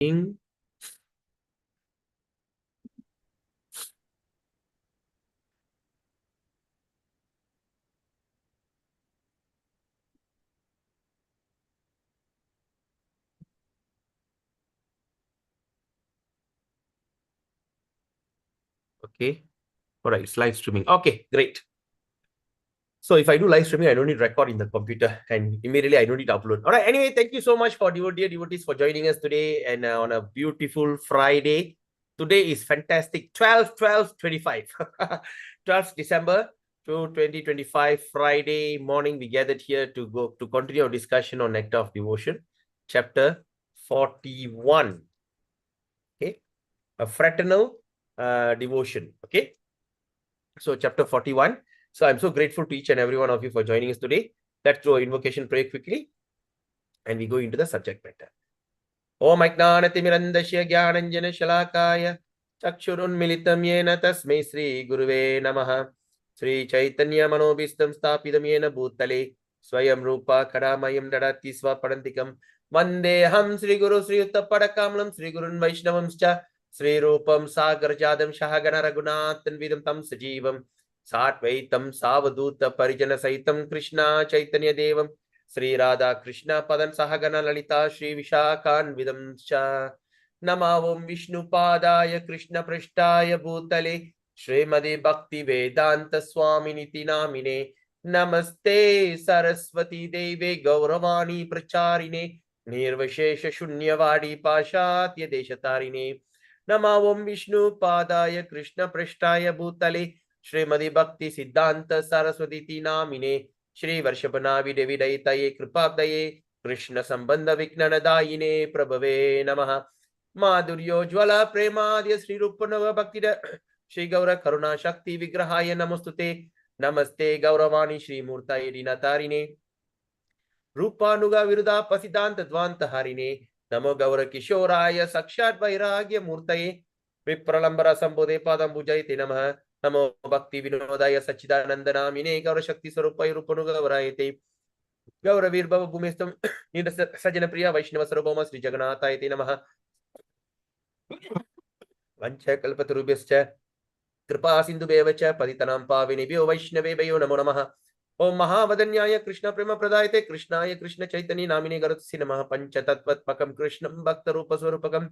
Okay, all right, it's live streaming. Okay, great. So if I do live streaming, I don't need record in the computer and immediately I don't need to upload. All right, anyway, thank you so much for dear devotees for joining us today and on a beautiful Friday. Today is fantastic, 12/12/25. 12th December to 2025, Friday morning. We gathered here to continue our discussion on Nectar of Devotion, chapter 41. Okay, a fraternal devotion. Okay, so chapter 41. So I'm so grateful to each and every one of you for joining us today. Let's do an invocation prayer quickly and we go into the subject matter. Om Ajnanatimirandasya Gyananjana Shalakaya Chakshurunmilitam Yena Tasmai Sri Guruve Namaha Sri Chaitanya Manobhistam Stapidam Yena Bhutale Swayam Rupa Kadamayam Dadati Swapadantikam Vandeham Sri Guru Sri Uttapadakamalam Sri Gurun Vaishnavamscha Sri Rupam Sagar Jadam Shahagana Raghunathan Vidam Tam Sajivam Satvaitam Savaduta Parijana Saitam Krishna Chaitanya Devam Sri Radha Krishna Padan Sahagana Lalita Sri Vishakan Vidamcha Namavam Vishnu Padaya Krishna Prishtaya Bhutale Srimadi Bhakti Vedanta Swami Niti Namine Namaste Saraswati Deve Gauravani Pracharine Nirvashesha Shunyavadi Pashatya Deshatarine Namavam Vishnu Padaya Krishna Prishtaya Bhutale Srimadi Bhakti Siddhanta Saraswati Namine Shri Varshapanavi Devi Daitaye Kripabdaye Krishna Sambandha Viknanadayine Prabhave Namaha Madhuryo Jwala Premadya Sri Rupanava Bhaktida Shri Gaura Karuna Shakti Vigrahaya Namostute Namaste Gauravani Shri Murtaye Dinatarine Rupanuga Viruda Pasidanta Dvanta Harine Namo Gaura Kishoraya Sakshat Vairagya Murtaye Vipralambara Sambode Padam Bujayate Namaha Namo Bhakti Vinodaya Sachidanandanamine Gaura Shakti Sarupai Rupanuga Varayate Gaura Virbhava Bhumestam Sajana Priya Vaishnava Sarubhama Sri Jagannathayate Namaha Vancha Kalpatarubhyascha Kripa Sindhu Bevacha Paditanam Pavinebhyo Vaishnavebhyo Namo Namaha Om Mahavadanyaya Krishna Prema Pradayate Krishnaya Krishna Chaitanya Namine Garatsi Namaha Panchatatvatpakam Krishnam Bhakta Rupa Swarupakam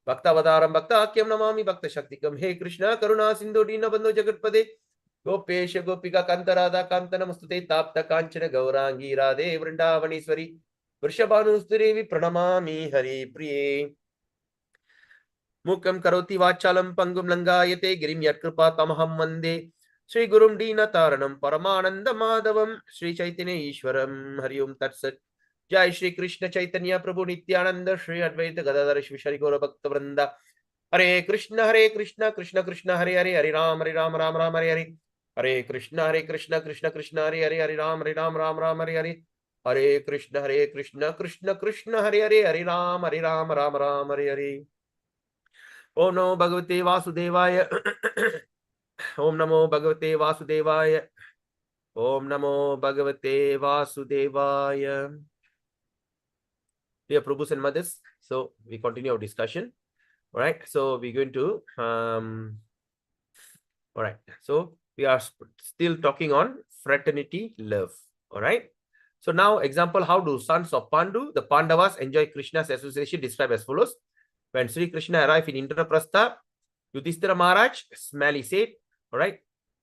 Bhaktavadaram Bhaktakyam Namami Bhakta Shaktikam He Krishna Karuna Sindhu Dinabandhu Jagatpade Gopesha Gopika Kantarada Kantanamastute Tapta Kanchana Gaurangi Radhe Vrindavanishwari Vrishabhanustudevi Pranamami Hari Priye Mukam Karoti Vachalam Pangum Langayate Girim Yatkripa Tamaham Mande Sri Gurum Dina Taranam Paramananda Madhavam Sri Chaitanya Ishwaram Hari Om Tatsat Jai Shri Krishna Chaitanya Prabhu Nityananda Shri Advaita Gadadhara Shri Shri Gaura Bhakta Vrinda Hare Krishna Krishna Krishna Hare Hare Hare Ram Ram Ram Hare Hare Hare Krishna Krishna Krishna Hare Hare Hare Ram Ram Hare Hare Hare Krishna Krishna Hare Hare Hare Ram Ram Hare Hare Om Namo Bhagavate Vasudevaya Om Namo Bhagavate Vasudevaya Om Namo Bhagavate Vasudevaya. Dear Prabhus and Mothers, so we continue our discussion. All right, so we're going to all right, so we are still talking on fraternity love. All right, so now example, how do sons of Pandu, the Pandavas, enjoy Krishna's association? Described as follows. When Sri Krishna arrived in Indraprastha, Yudhishthira Maharaj smell his head, all right,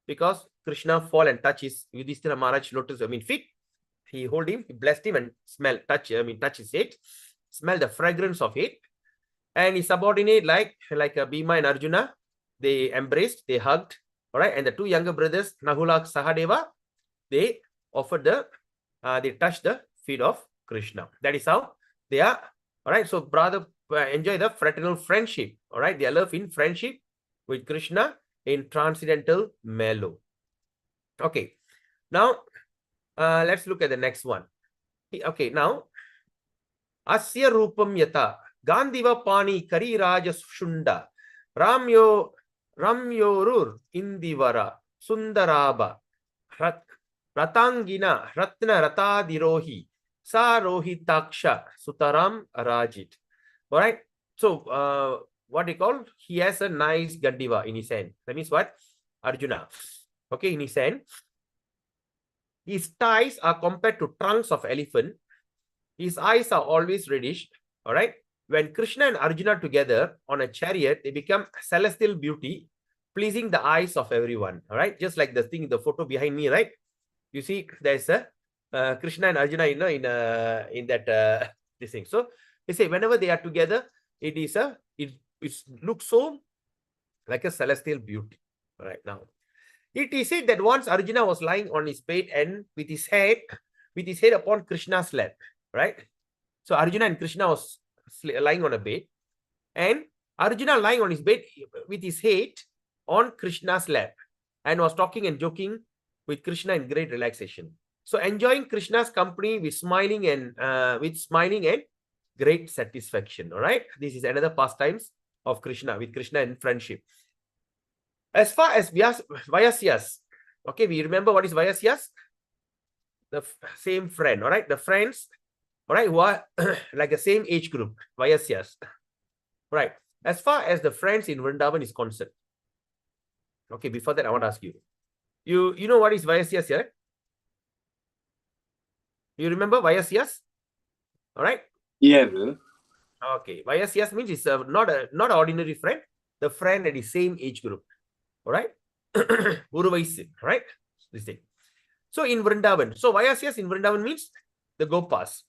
because Krishna fall and touch his Yudhishthira Maharaj lotus, feet. He hold him, he blessed him and touch his head, smell the fragrance of it. And his subordinate, like Bhima and Arjuna, they embraced, they hugged, all right. And the two younger brothers, Nahula, Sahadeva, they offered they touched the feet of Krishna. That is how they are, all right. So brother, enjoy the fraternal friendship, all right. They love in friendship with Krishna in transcendental mellow. Okay, now let's look at the next one. Okay, now Asya Rupam Yata Gandhiva Pani Kari Raja Shunda Ramyorur Indivara Sundaraba Ratangina Ratna Ratadirohi Sa Rohitaksha Sutaram Rajit. All right. So, what they call? He has a nice gandiva in his hand. That means what? Arjuna. Okay, in his hand. His thighs are compared to trunks of elephant. His eyes are always reddish. All right. When Krishna and Arjuna together on a chariot, they become celestial beauty, pleasing the eyes of everyone. All right. Just like the thing, the photo behind me, right? You see, there's a Krishna and Arjuna, in that this thing. So they say whenever they are together, it looks so like a celestial beauty. All right. Now, it is said that once Arjuna was lying on his bed and with his head upon Krishna's lap. Right. So Arjuna and Krishna was lying on a bed, and Arjuna lying on his bed with his head on Krishna's lap and was talking and joking with Krishna in great relaxation. So enjoying Krishna's company with smiling and great satisfaction. All right. This is another pastimes of Krishna, with Krishna in friendship. As far as Vayasyas, okay, we remember what is Vayasyas? The same friend. All right. The friends, all right, who are like the same age group, Vayasyas. Right. As far as the friends in Vrindavan is concerned. Okay, before that, I want to ask you. You know what is Vayasyas here? You remember Vayasyas? All right. Yes. Okay. Vayasyas means it's not an ordinary friend. The friend at the same age group. All right. Guru Vaisya. Right. This thing. So in Vrindavan. So Vayasyas in Vrindavan means the Gopas.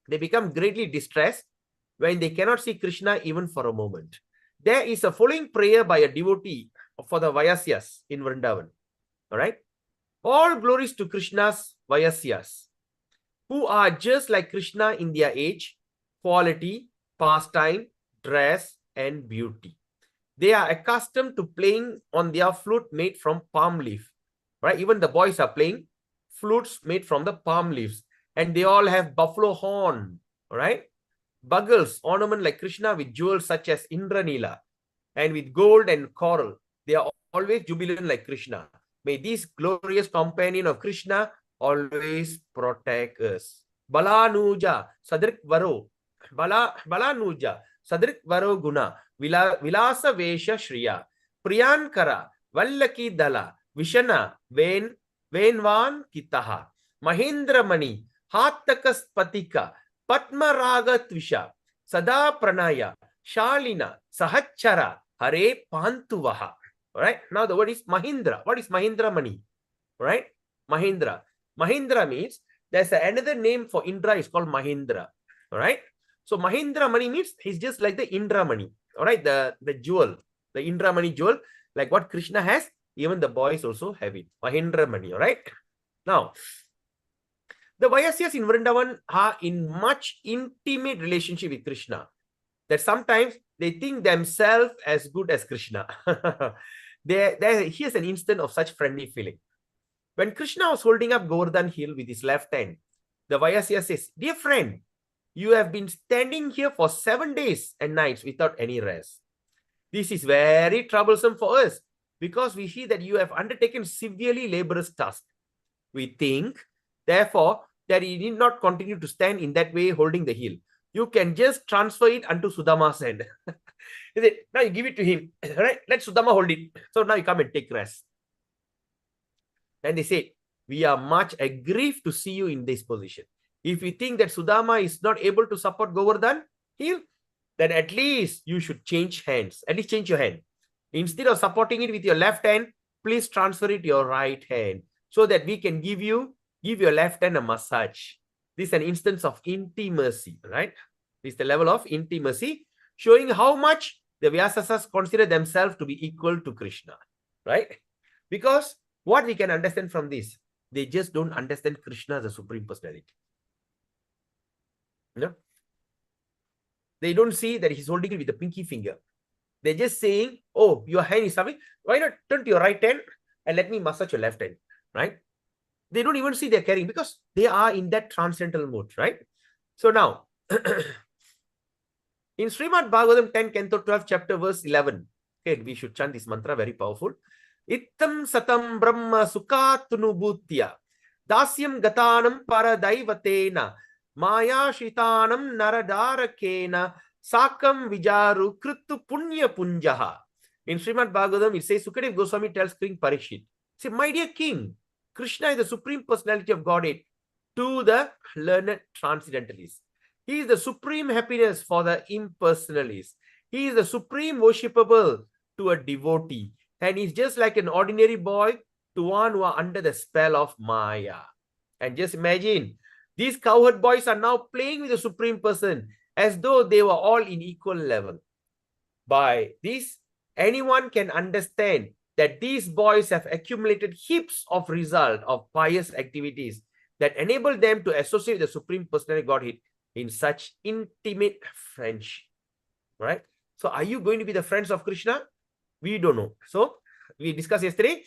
They become greatly distressed when they cannot see Krishna even for a moment. There is a following prayer by a devotee for the Vayasyas in Vrindavan. All right. All glories to Krishna's Vayasyas, who are just like Krishna in their age, quality, pastime, dress, and beauty. They are accustomed to playing on their flute made from palm leaf. Right? Even the boys are playing flutes made from the palm leaves. And they all have buffalo horn. All right? Buggles, ornament like Krishna with jewels such as Indranila. And with gold and coral. They are always jubilant like Krishna. May this glorious companion of Krishna always protect us. Balanuja Sadrik Varo. Balanuja Sadrik Varo Guna. Vilasa Vesha Shriya. Priyankara. Vallaki Dala. Vishana. Venvan Kitaha. Mahindra Mani. Hatakas Patika. Padmaraga Tvisha. Sada Pranaya. Shalina. Sahachara. Hare Pantuvaha. All right. Now the word is Mahindra. What is Mahindra Mani? All right. Mahindra. Mahindra means there's another name for Indra is called Mahindra. All right. So Mahindra Mani means he's just like the Indra Mani. All right. The jewel, the Indra Mani jewel, like what Krishna has, even the boys also have it. Mahindra Mani. All right. Now, the Vayasyas in Vrindavan are in much intimate relationship with Krishna, that sometimes they think themselves as good as Krishna. Here's an instant of such friendly feeling. When Krishna was holding up Govardhan hill with his left hand, the Vayasyas says, "Dear friend, you have been standing here for 7 days and nights without any rest. This is very troublesome for us, because we see that you have undertaken severely laborious task. We think, therefore, that you need not continue to stand in that way holding the hill. You can just transfer it unto Sudama's hand." Now you give it to him. Right? Let Sudama hold it. So now you come and take rest. And they say, "We are much aggrieved to see you in this position. If you think that Sudama is not able to support Govardhan hill, then at least you should change hands. At least change your hand. Instead of supporting it with your left hand, please transfer it to your right hand, so that we can give your left hand a massage." This is an instance of intimacy, right? This is the level of intimacy, showing how much the Vyasasas consider themselves to be equal to Krishna, right? Because what we can understand from this, they just don't understand Krishna as a supreme personality. No? They don't see that he's holding it with the pinky finger. They're just saying, "Oh, your hand is something. Why not turn to your right hand and let me massage your left hand," right? They don't even see they're carrying, because they are in that transcendental mode, right? So now, in Srimad Bhagavatam 10, Canto 12, chapter verse 11, okay, we should chant this mantra, very powerful. Ittam satam brahma sukatnubhutya dasyam gatanam paradaivatena maya shitanam naradarakena Sakam Vijaru Kritu Punya Punjaha. In Srimad Bhagavatam, it says, Sukadev Goswami tells King Parikshit, say, my dear king, Krishna is the supreme personality of Godhead to the learned transcendentalists. He is the supreme happiness for the impersonalists. He is the supreme worshipable to a devotee. And he's just like an ordinary boy to one who are under the spell of Maya. And just imagine, these cowherd boys are now playing with the supreme person as though they were all in equal level. By this, anyone can understand that these boys have accumulated heaps of result of pious activities that enable them to associate the Supreme Personality Godhead in such intimate friendship. Right? So, are you going to be the friends of Krishna? We don't know. So, we discussed yesterday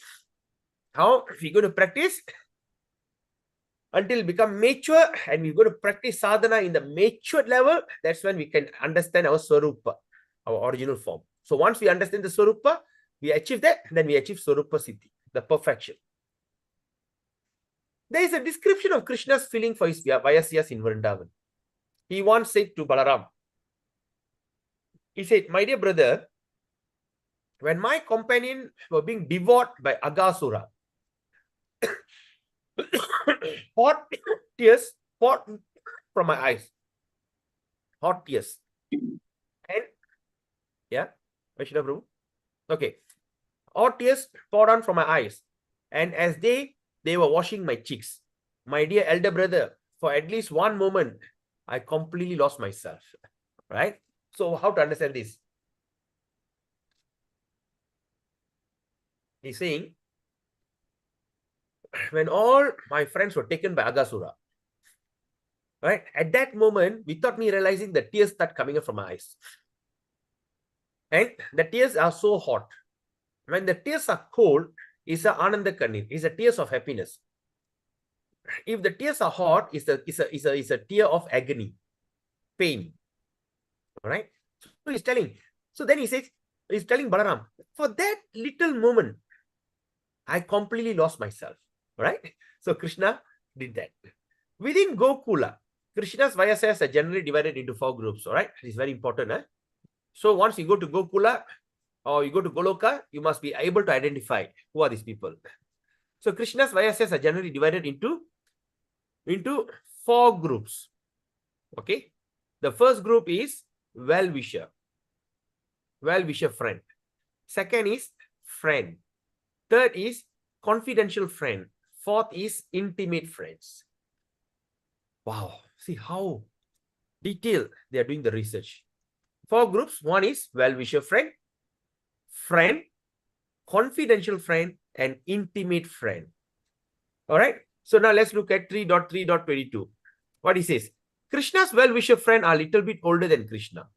how we're going to practice until we become mature, and we're going to practice sadhana in the matured level. That's when we can understand our Swarupa, our original form. So once we understand the Swarupa, we achieve that, then we achieve Swarupa Siddhi, the perfection. There is a description of Krishna's feeling for his Vayasyas in Vrindavan. He once said to Balaram, he said, my dear brother, when my companion were being devoured by Agasura, hot tears poured from my eyes. Hot tears. And, yeah, Vaishnava Prabhu. Okay. Hot tears poured on from my eyes. And as they were washing my cheeks, my dear elder brother, for at least one moment, I completely lost myself. Right? So, how to understand this? He's saying, when all my friends were taken by Agasura, right, at that moment, without me realizing, the tears start coming up from my eyes. And the tears are so hot. When the tears are cold, it's a Ananda Kanir, it's a tears of happiness. If the tears are hot, it's a tear of agony, pain. Right? So he's telling. So then he says, he's telling Balaram, for that little moment, I completely lost myself. Right? So Krishna did that. Within Gokula, Krishna's Vayasyas are generally divided into 4 groups. All right? It's very important. So once you go to Gokula or you go to Goloka, you must be able to identify who are these people. So Krishna's Vayasyas are generally divided into 4 groups. Okay? The first group is well-wisher. Well-wisher friend. Second is friend. Third is confidential friend. Fourth is intimate friends. Wow. See how detailed they are doing the research. 4 groups. One is well-wisher friend, confidential friend, and intimate friend. All right. So now let's look at 3.3.22. What he says. Krishna's well-wisher friend are a little bit older than Krishna.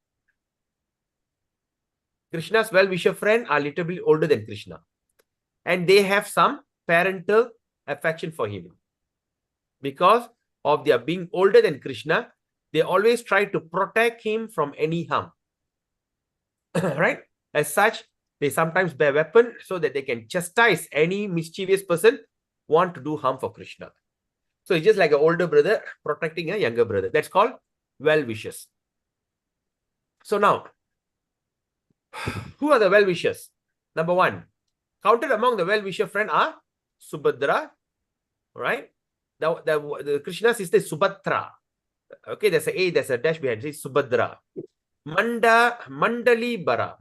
Krishna's well-wisher friend are a little bit older than Krishna. And they have some parental affection for him. Because of their being older than Krishna, they always try to protect him from any harm. Right? As such, they sometimes bear weapon so that they can chastise any mischievous person who want to do harm for Krishna. So it's just like an older brother protecting a younger brother. That's called well-wishers. So now, who are the well-wishers? Number 1, counted among the well-wisher friend are Subhadra, right? The Krishna's sister is Subhadra. Okay, there's a dash behind. It's Subhadra. Mandali Badra,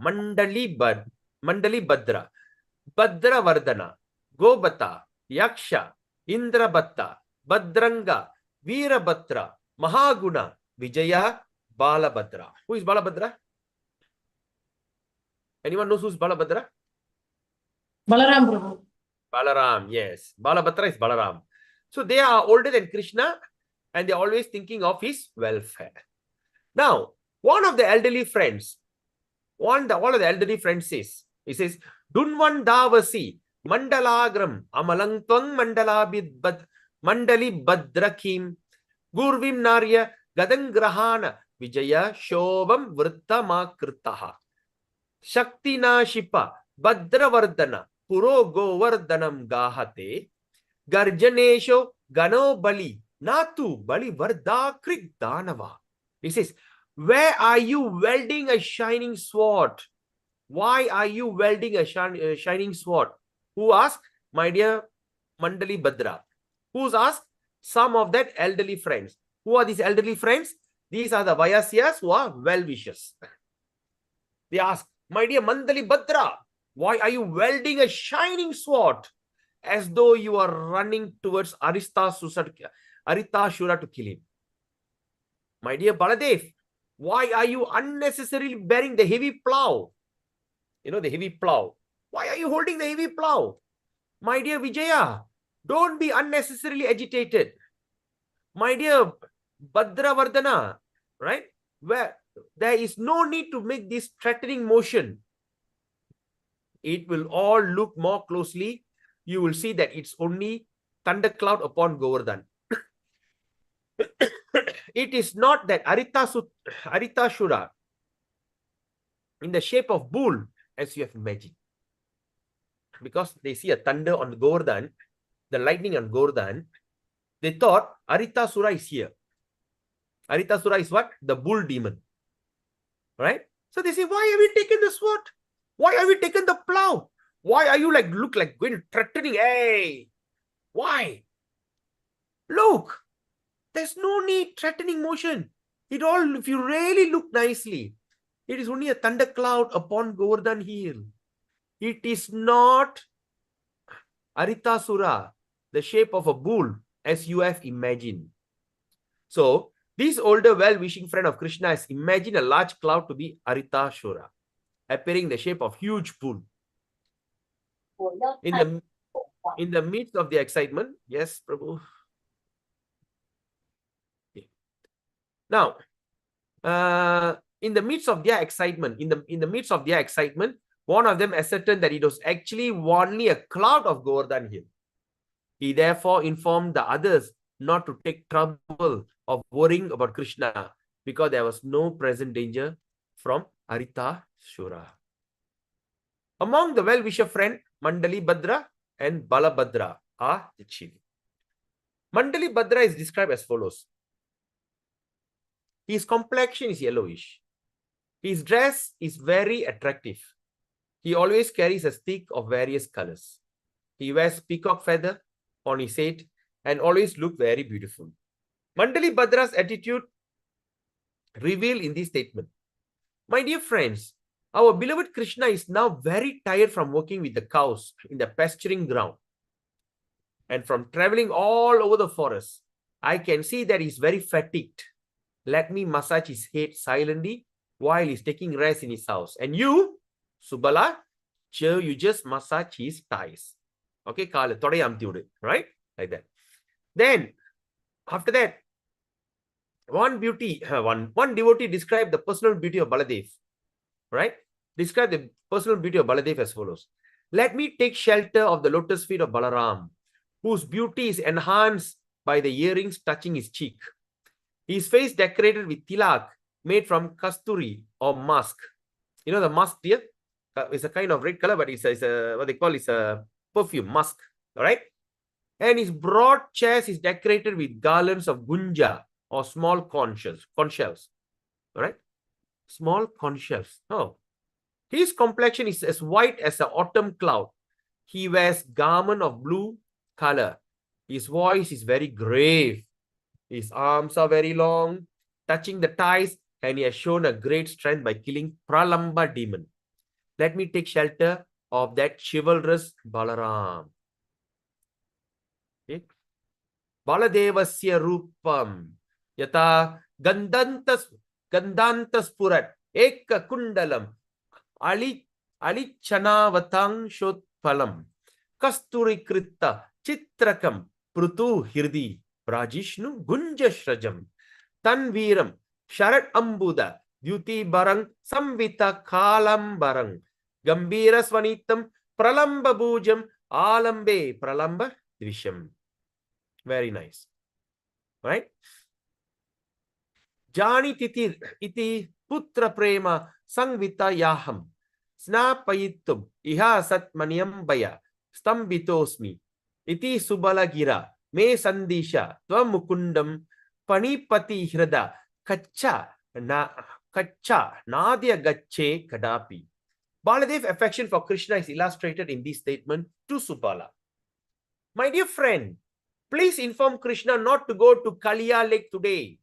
Badra Vardhana, Gobata, Yaksha, Indrabhatta, Badranga, Veerabhadra, Mahaguna, Vijaya, Balabhadra. Who is Balabhadra? Anyone knows who's Balabhadra? Balaram Prabhu. Balaram, yes. Balabhadra is Balaram. So they are older than Krishna and they're always thinking of his welfare. Now, one of the elderly friends says, he says, Dunvan Davasi, Mandalagram, Amalangtwang Mandali Badrakim, Gurvim Narya, Gadangrahana, Vijaya, Shobam Vrittama Kritaha, Shakti Nashipa, Badravardhana, Puro Govardhanam Gahate, Garjanesho, Gano Bali, Natu Bali Varda Krik Danava. He says, Where are you welding a shining sword? Why are you welding a shining sword? Who asked? My dear Mandali Badra. Who's asked? Some of that elderly friends. Who are these elderly friends? These are the Vayasyas who are well-wishers. They ask, my dear Mandali Badra, why are you welding a shining sword as though you are running towards Aritashura to kill him? My dear Baladev, why are you unnecessarily bearing the heavy plow? You know, the heavy plow. Why are you holding the heavy plow? My dear Vijaya, don't be unnecessarily agitated. My dear Bhadravardhana, right? Where there is no need to make this threatening motion. It will all look more closely. You will see that it's only thundercloud upon Govardhan. It is not that Aritashura in the shape of bull as you have imagined. Because they see a thunder on Govardhan, the lightning on Govardhan, they thought Aritasura is here. Aritasura is what? The bull demon. Right? So they say, why have you taken the sword? Why have you taken the plow? Why are you look like going threatening? Hey, why? Look, there's no need threatening motion. It all, if you really look nicely, it is only a thundercloud upon Govardhan hill. It is not Aritasura, the shape of a bull, as you have imagined. So, this older well-wishing friend of Krishna has imagined a large cloud to be Aritashura, appearing in the shape of huge bull. In the midst of the excitement, yes, Prabhu. Okay. Now, in the midst of their excitement, one of them ascertained that it was actually only a cloud of Govardhan hill. He therefore informed the others not to take trouble of worrying about Krishna because there was no present danger from Aritashura. Among the well-wisher friend, Mandali Bhadra and Balabhadra are the chief. Mandali Bhadra is described as follows. His complexion is yellowish. His dress is very attractive. He always carries a stick of various colors. He wears peacock feather on his head and always look very beautiful. Mandali Bhadra's attitude revealed in this statement. My dear friends, our beloved Krishna is now very tired from working with the cows in the pasturing ground and from traveling all over the forest. I can see that he's very fatigued. Let me massage his head silently while he's taking rest in his house. And you, Subala, you just massage his thighs. Okay, right? Like that. Then, after that, one devotee described the personal beauty of Baladev. Right? Describe the personal beauty of Baladev as follows. Let me take shelter of the lotus feet of Balaram, whose beauty is enhanced by the earrings touching his cheek. His face decorated with tilak made from kasturi or musk. You know the musk here? It's a kind of red color, but it's a what they call is a perfume, musk. All right? And his broad chest is decorated with garlands of gunja or small corn shells. All right? Small corn shells. Oh. His complexion is as white as an autumn cloud. He wears garment of blue color. His voice is very grave. His arms are very long, touching the thighs, and he has shown a great strength by killing Pralamba demon. Let me take shelter of that chivalrous Balaram. Okay. Baladevasya rupam yata gandantas purat eka kundalam alichanavatam shotpalam kasturi kritta chitrakam prutu hirdi Brajishnu Gunjashrajam Tanviram Sharat Ambuda Dyuti Barang Samvita Kalam Barang Gambira Swanitam Pralamba Bujam Alambe Pralamba Dvisham. Very nice. Right? Jani Titir Iti Putra Prema Sangvita Yaham Snapayitum Iha Satmaniam Baya Stambitosmi Iti Subalagira Me Sandisha Tvam Mukundam Panipati Hrada Kacha Na Kacha Nadia Gache Kadapi. Baladev's affection for Krishna is illustrated in this statement to Subala. My dear friend, please inform Krishna not to go to Kaliya Lake today.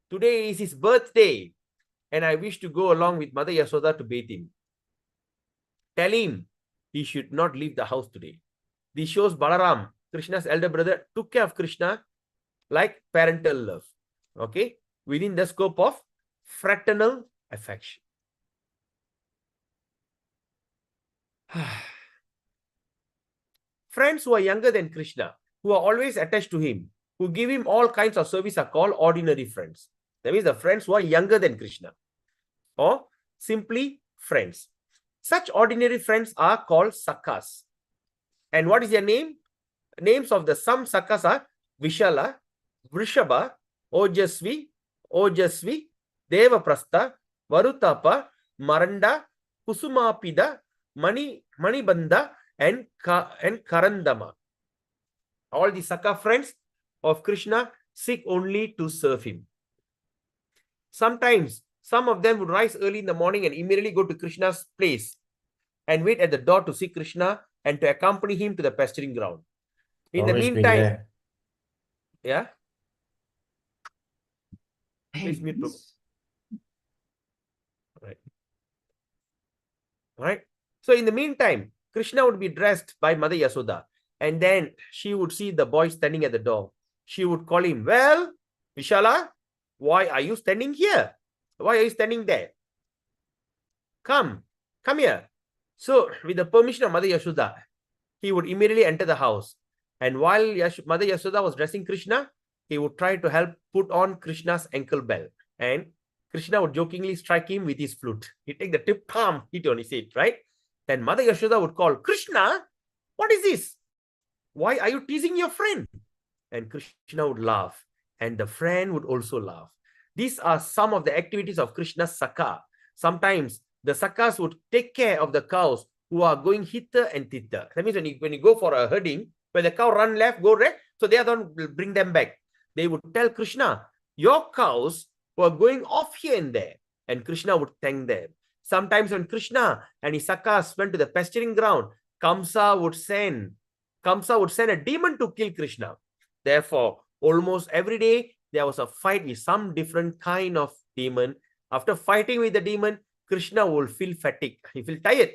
Today is his birthday, and I wish to go along with Mother Yasoda to bathe him. Tell him he should not leave the house today. This shows Balaram, Krishna's elder brother, took care of Krishna like parental love. Okay, within the scope of fraternal affection. Friends who are younger than Krishna, who are always attached to him, who give him all kinds of service are called ordinary friends. That means the friends who are younger than Krishna, or simply friends. Such ordinary friends are called sakas. And what is their name? Names of the some sakas are Vishala, Vrishabha, Ojasvi, Devaprastha, Varutapa, Maranda, Kusumapida, Manibandha, and Karandama. All the Saka friends of Krishna seek only to serve him. Sometimes some of them would rise early in the morning and immediately go to Krishna's place and wait at the door to see Krishna and to accompany him to the pasturing ground. In the meantime, yeah. Please mute. Right. Right. So in the meantime, Krishna would be dressed by Mother Yasoda, and then she would see the boy standing at the door. She would call him, well, Vishala, why are you standing here? Why are you standing there? Come here. So with the permission of Mother Yasoda, he would immediately enter the house. And while Mother Yasoda was dressing Krishna, he would try to help put on Krishna's ankle bell. And Krishna would jokingly strike him with his flute. He'd take the tip, palm, hit on his head, right? Then Mother Yashoda would call, Krishna, what is this? Why are you teasing your friend? And Krishna would laugh. And the friend would also laugh. These are some of the activities of Krishna's Saka. Sometimes the Sakas would take care of the cows who are going hither and thither. That means when you go for a herding, when the cow run left, go right, so the other one will bring them back. They would tell Krishna, your cows were going off here and there. And Krishna would thank them. Sometimes when Krishna and his Sakas went to the pasturing ground, Kamsa would send a demon to kill Krishna. Therefore, almost every day, there was a fight with some different kind of demon. After fighting with the demon, Krishna would feel fatigued. He feel tired.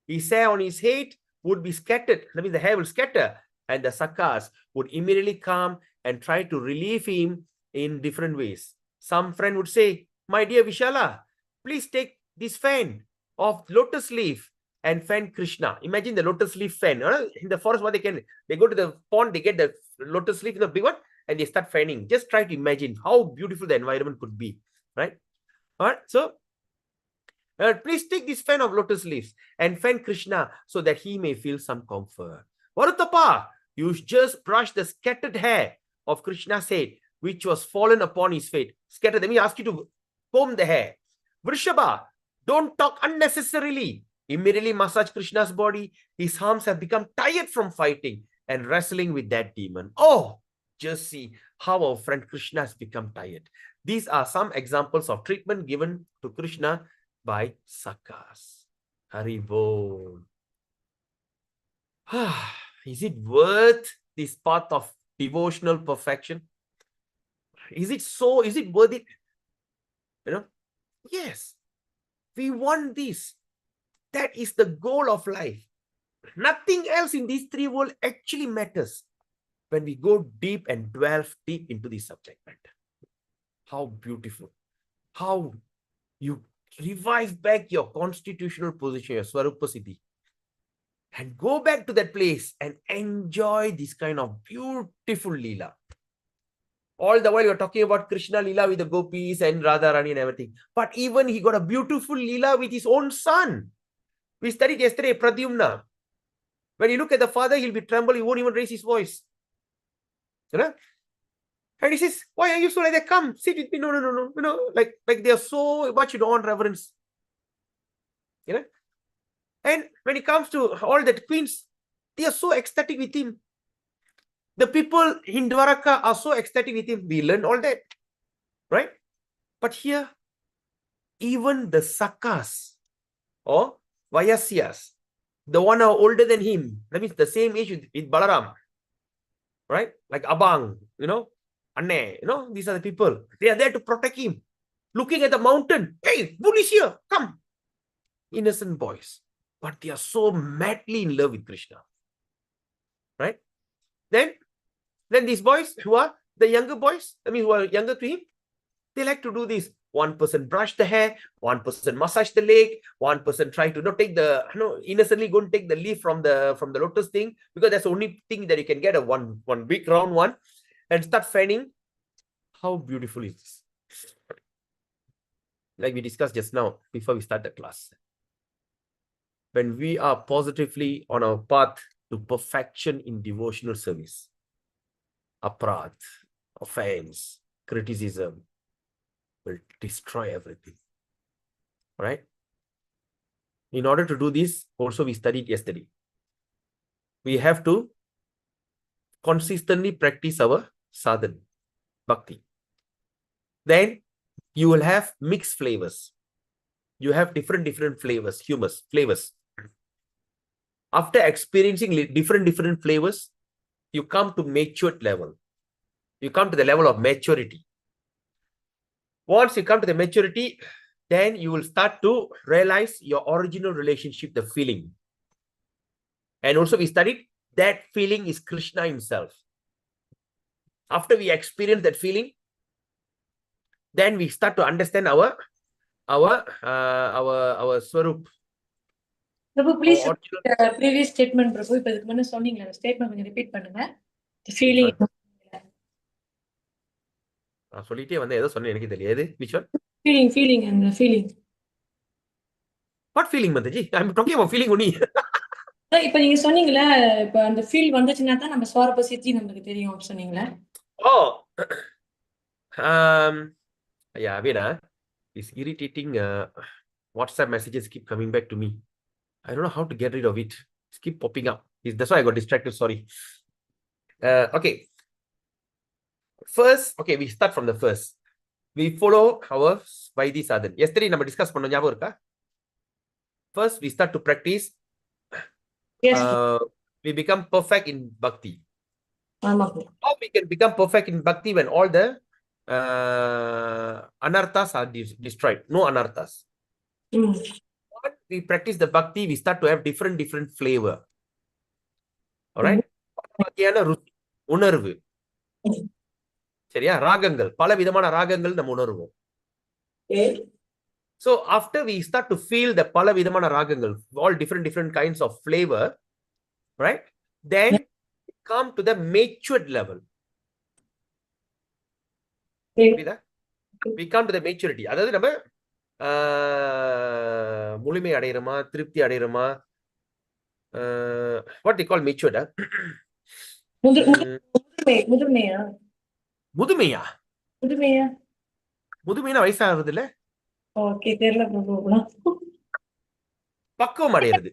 His hair on his head would be scattered. That means the hair will scatter. And the Sakas would immediately come and try to relieve him in different ways. Some friend would say, my dear Vishala, please take this fan of lotus leaf and fan Krishna. Imagine the lotus leaf fan. In the forest, what they go to the pond, they get the lotus leaf in the big one, and they start fanning. Just try to imagine how beautiful the environment could be, right? All right, so please take this fan of lotus leaves and fan Krishna so that he may feel some comfort. Varutapa, you just brush the scattered hair of Krishna's head, which was fallen upon his face. Scattered, let me ask you to comb the hair. Vrishabha, don't talk unnecessarily. Immediately massage Krishna's body. His arms have become tired from fighting and wrestling with that demon. Oh, just see how our friend Krishna has become tired. These are some examples of treatment given to Krishna by Sakas. Haribol. Is it worth this path of devotional perfection? Is it worth it? Yes. We want this. That is the goal of life. Nothing else in these three worlds actually matters when we go deep and delve deep into this subject matter. How beautiful. How you revive back your constitutional position, your Swarupa Siddhi, and go back to that place and enjoy this kind of beautiful Leela. All the while you're talking about Krishna Leela with the gopis and Radharani and everything. But even he got a beautiful Leela with his own son. We studied yesterday, Pradyumna. When you look at the father, he'll be tremble, he won't even raise his voice. And he says, why are you so like that? Come, sit with me. No. Like they are so much in awe and reverence. And when it comes to all the queens, they are so ecstatic with him. The people in Dwaraka are so ecstatic with him. We learn all that. Right? But here, even the Sakas or Vayasyas, the one who are older than him, that means the same age with Balaram, right? Like Abang, Anne, these are the people. They are there to protect him. Looking at the mountain. Hey, bull is here. Come. Innocent boys. But they are so madly in love with Krishna. Right? Then these boys who are the younger boys, I mean, who are younger to him, they like to do this. One person brush the hair, one person massage the leg, one person try to take the, innocently go and take the leaf from the lotus thing, because that's the only thing that you can get, a one big round one, and start fanning. How beautiful is this? Like we discussed just now before we start the class. When we are positively on our path to perfection in devotional service, aparat, offense, criticism will destroy everything. Right? In order to do this, also we studied yesterday. We have to consistently practice our sadhana, bhakti. Then you will have mixed flavors. You have different flavors, flavors. After experiencing different flavors, you come to matured level. You come to the level of maturity. Once you come to the maturity, then you will start to realize your original relationship, the feeling. And also we studied that feeling is Krishna himself. After we experience that feeling, then we start to understand our swarup. Prabhu, please previous statement, Prabhu. இப்போ இதுக்கு முன்ன சொன்னீங்க அந்த statement கொஞ்சம் repeat பண்ணுங்க. The feeling. நான் சொல்லிட்டே வந்தேன், ஏதோ சொன்னேன், எனக்கு தெரியாது. Which one? Feeling and the feeling. What feeling, Mataji? I'm talking about feeling only. இப்போ நீங்க சொன்னீங்கல, இப்போ அந்த ஃபீல் வந்துச்சுனா தான் நம்ம ஸ்வரூப சித்தி நமக்கு தெரியும் அப்படி சொன்னீங்கல. Oh. Yeah, wait, it's irritating. WhatsApp messages keep coming back to me. I don't know how to get rid of it. It's keep popping up. That's why I got distracted. Sorry. Okay. First, okay, we start from the first. We follow our Vaidhi sadhana. Yesterday, we discussed பண்ணோம், ஞாபகம் இருக்கா? First, we start to practice. Yes. We become perfect in bhakti. ஆமா. How we can become perfect in bhakti when all the anarthas are destroyed? No anarthas. Once we practice the bhakti, we start to have different flavor. All right? உணர்வு. சரியா? ராகங்கள், பல விதமான ராகங்கள் நம்ம உணர்வோம். So after we start to feel the பல விதமான ராகங்கள், all different kinds of flavor, right? Then come to the matured level. We come to the maturity. அதாவது நம்ம முழுமை அடையறோமா, திருப்தி அடையறோமா, what they call matured? முதுமையா? முதுமையா? முதுமைனா வயசாகிறது இல்ல? ஓகே, தெரியல பிரபு. பக்குவம் அடையிறது.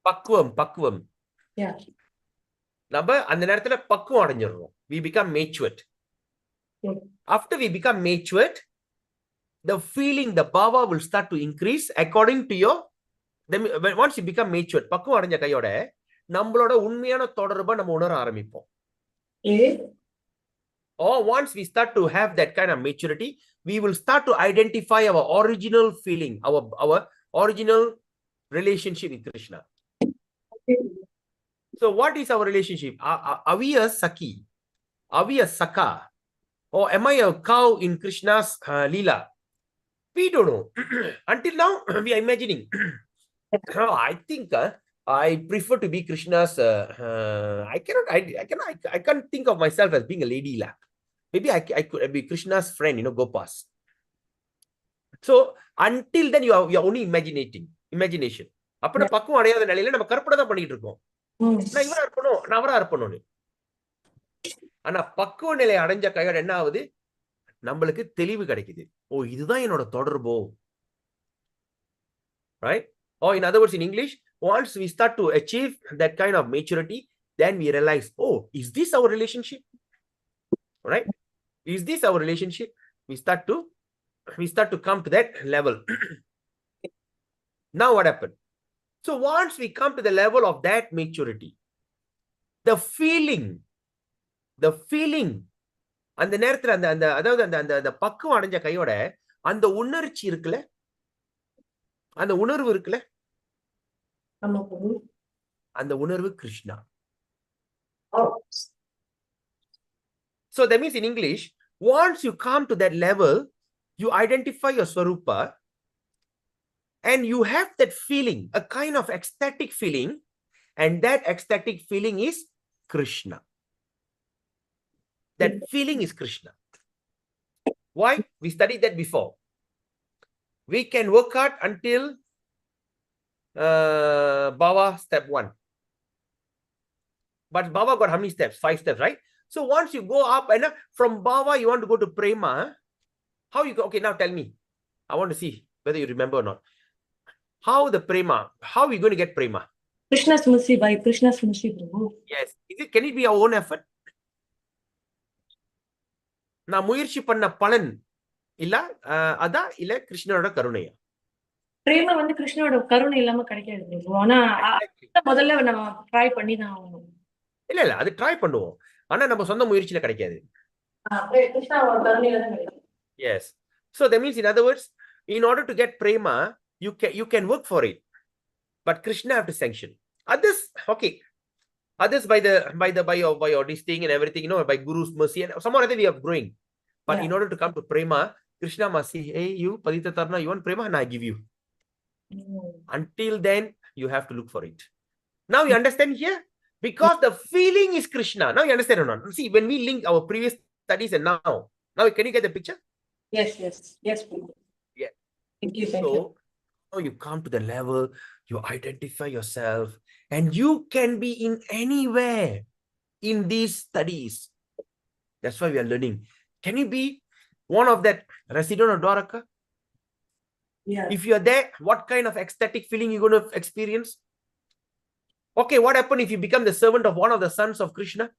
பக்குவம். நம்ம அந்த நேரத்துல பக்குவம் அடைஞ்சிரோம். We become matured. After we become matured, the feeling, the bhava will start to increase according to your, once you become matured, பக்குவம் அடைஞ்ச கையோட நம்மளோட உண்மையான தொடர்பை நம்ம உணர ஆரம்பிப்போம். Or once we start to have that kind of maturity, we will start to identify our original feeling, our original relationship with Krishna. So what is our relationship? Are we a Saki? Are we a Saka? Or am I a cow in Krishna's Leela? We don't know. Until now, we are imagining. I think I prefer to be Krishna's. I can't think of myself as being a lady. Maybe I could be Krishna's friend, Gopas. So until then, you are only imagination. அப்ப பக்குவம் அடையாத நிலையில நம்ம கற்பனை தான் பண்ணிட்டு இருக்கோம். நான் இவரா இருப்பணும், நான் அவரா இருப்பணும்னு. ஆனா பக்குவ நிலை அடைஞ்ச கையோட என்ன ஆகுது? நம்மளுக்கு தெளிவு கிடைக்குது. ஓ, இதுதான் என்னோட தொடர்போ. Right? Or in other words, in English, once we start to achieve that kind of maturity, then we realize, oh, is this our relationship? Right? Is this our relationship? We start to come to that level. Now what happened? So once we come to the level of that maturity, the feeling அந்த நேரத்துல அந்த அந்த அதாவது அந்த அந்த அந்த பக்குவம் அடைஞ்ச கையோட அந்த உணர்ச்சி இருக்குல்ல, அந்த உணர்வு இருக்குல்ல, அந்த உணர்வு Krishna. So that means in English, once you come to that level, you identify your swarupa and you have that feeling, a kind of ecstatic feeling, and that ecstatic feeling is Krishna. That feeling is Krishna. Why? We studied that before. We can work hard until Bhava step 1. But Bhava got how many steps? 5 steps, right? So once you go up and from Bhava, you want to go to Prema. How you go? Okay, now tell me. I want to see whether you remember or not. How the Prema? How are we going to get Prema? Krishna Smriti by Krishna Smriti, Prabhu. Yes. Can it be our own effort? நான் முயற்சி பண்ண பலன் இல்ல அதான் இல்ல கிருஷ்ணனோட கருணையா? பிரேம வந்து கிருஷ்ணனோட கருணை இல்லாம கிடைக்காது பிரபு. ஆனா முதல்ல நம்ம ட்ரை பண்ணி தான் ஆகணும். இல்ல அது ட்ரை பண்ணுவோம். ஆனா நம்ம சொந்த முயற்சியில கிடைக்காது. கிருஷ்ணனோட கருணையில தான் கிடைக்கும். Yes. So that means, in other words, in order to get prema, you can work for it, but Krishna have to sanction. Others, okay. Others by your this thing and everything, by Guru's mercy and some other we are growing. But in order to come to prema, Krishna must say, hey, you Padita Tarna, you want prema, and I give you. Until then, you have to look for it. Now you understand here? Because the feeling is Krishna. Now you understand or not? See, when we link our previous studies and now can you get the picture? Yes. Yeah. Thank you. So now you come to the level, you identify yourself, and you can be in anywhere in these studies. That's why we are learning. Can you be one of that resident of Dwaraka? Yeah. If you are there, what kind of ecstatic feeling you're going to experience? Okay, what happened if you become the servant of one of the sons of Krishna?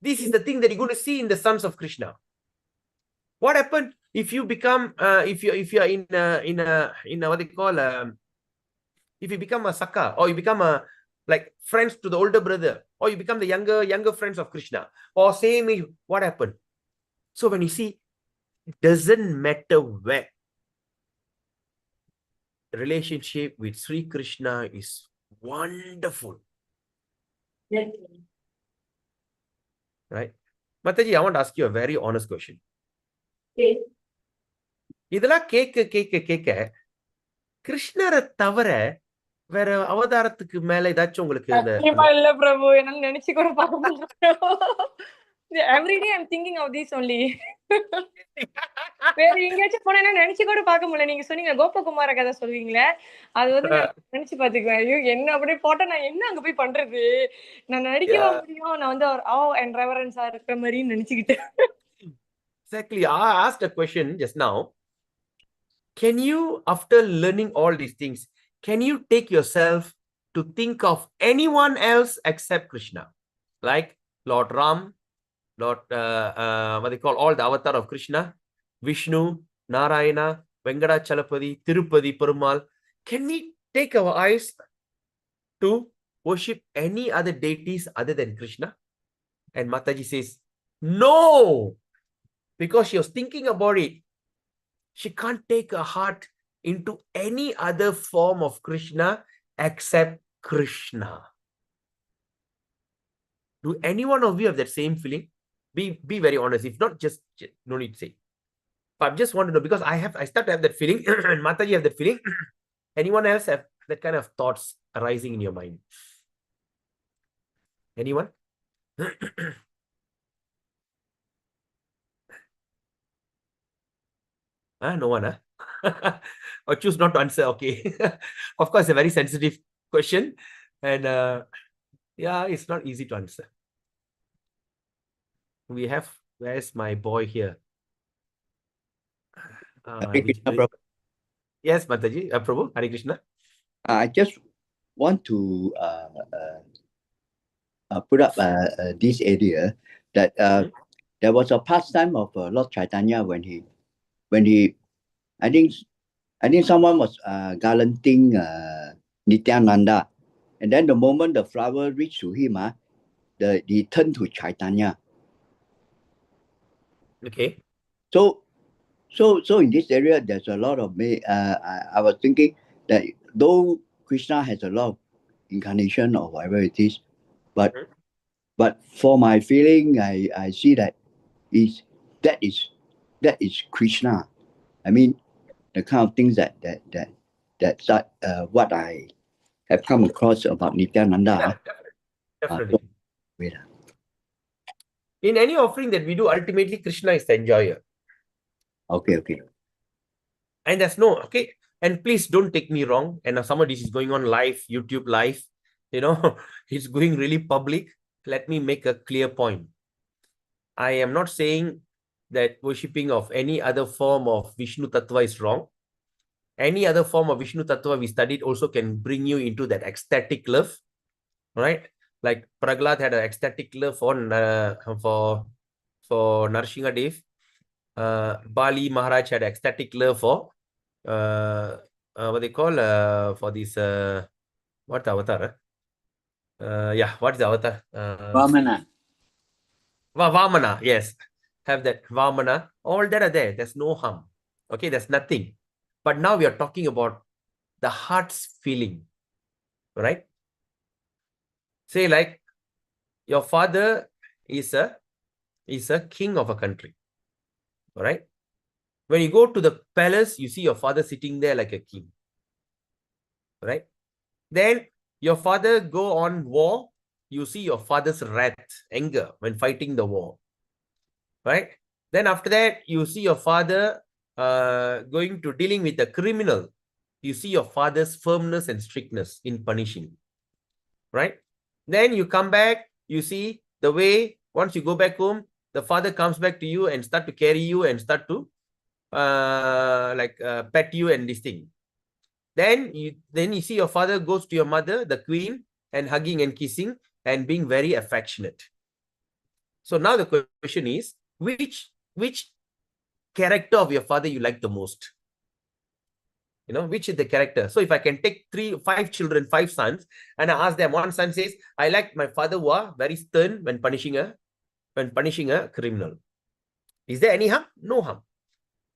This is the thing that you're going to see in the sons of Krishna. What happened if you become if you are in what they call if you become a Saka, or you become a like friends to the older brother, or you become the younger friends of Krishna, or same, what happened? So when you see, it doesn't matter where, the relationship with Sri Krishna is wonderful. Yes. Right? Mataji, I want to ask you a very honest question. Okay. இதெல்லாம் கேட்க கிருஷ்ணரை தவிர வேற அவதாரத்துக்கு மேல ஏதாச்சும் உங்களுக்கு இல்ல பிரபு, என்னால நினைச்சு கூட பார்க்க முடியல. Every day I'm thinking of this only. வேற எங்கேயாச்சும் போனா நினைச்சு கூட பார்க்க முடியல. நீங்க சொன்னீங்க கோபகுமார கதை சொல்வீங்களே, அது வந்து நினைச்சு பாத்துக்குவேன். ஐயோ, என்ன அப்படியே போட்டா நான் என்ன அங்க போய் பண்றது, நான் நடிக்கவா முடியும், நான் வந்து ஒரு அண்ட் ரெவரன்ஸா இருக்கிற மாதிரி நினைச்சுக்கிட்டேன். Exactly. I asked a question just now. Can you, after learning all these things, can you take yourself to think of anyone else except Krishna? Like Lord Ram, Lord, what they call all the avatar of Krishna, Vishnu, Narayana, Venkatachalapati, Tirupati, Perumal. Can we take our eyes to worship any other deities other than Krishna? And Mataji says, no, because she was thinking about it. She can't take her heart into any other form of Krishna except Krishna. Do any one of you have that same feeling? Be very honest. If not, just no need to say. But I just want to know, because I start to have that feeling, and Mataji have that feeling. Anyone else have that kind of thoughts arising in your mind? Anyone? No one, or choose not to answer. Okay. Of course, a very sensitive question, and yeah, it's not easy to answer. We have, where's my boy here? Yes, Mataji, Prabhu, Hare Krishna. I just want to put up this area that there was a pastime of Lord Chaitanya when he, I think someone was gallanting Nityananda, and then the moment the flower reached to him, he turned to Chaitanya. Okay. So in this area, there's a lot of I was thinking that though Krishna has a lot of incarnation or whatever it is, but for my feeling, I see that that is Krishna. I mean, the kind of things that's what I have come across about Nityananda. Definitely. In any offering that we do, ultimately Krishna is the enjoyer. Okay. And there's no, okay. And please don't take me wrong. And some of this is going on live, YouTube live. It's going really public. Let me make a clear point. I am not saying that worshipping of any other form of Vishnu Tattva is wrong. Any other form of Vishnu Tattva we studied also can bring you into that ecstatic love, right? Like Prahlad had an ecstatic love for Narsinga Dev. Bali Maharaj had ecstatic love for what they call for this what avatar? What is the avatar? Vamana. Vamana, yes. Have that Vamana. All that are there. There's no harm. Okay, there's nothing. But now we are talking about the heart's feeling, right? Say like your father is a king of a country, all right? When you go to the palace, you see your father sitting there like a king, right? Then your father go on war, you see your father's wrath, anger when fighting the war, right? Then after that, you see your father going to dealing with the criminal. You see your father's firmness and strictness in punishing, right? Then you come back, you see the way, once you go back home, the father comes back to you and start to carry you and start to pet you and this thing. Then you see your father goes to your mother, the queen, and hugging and kissing and being very affectionate. So now the question is, which character of your father you like the most? Which is the character? So if I can take 5 children, 5 sons, and I ask them, one son says, I like my father who are very stern when punishing a criminal. Is there any harm? No harm.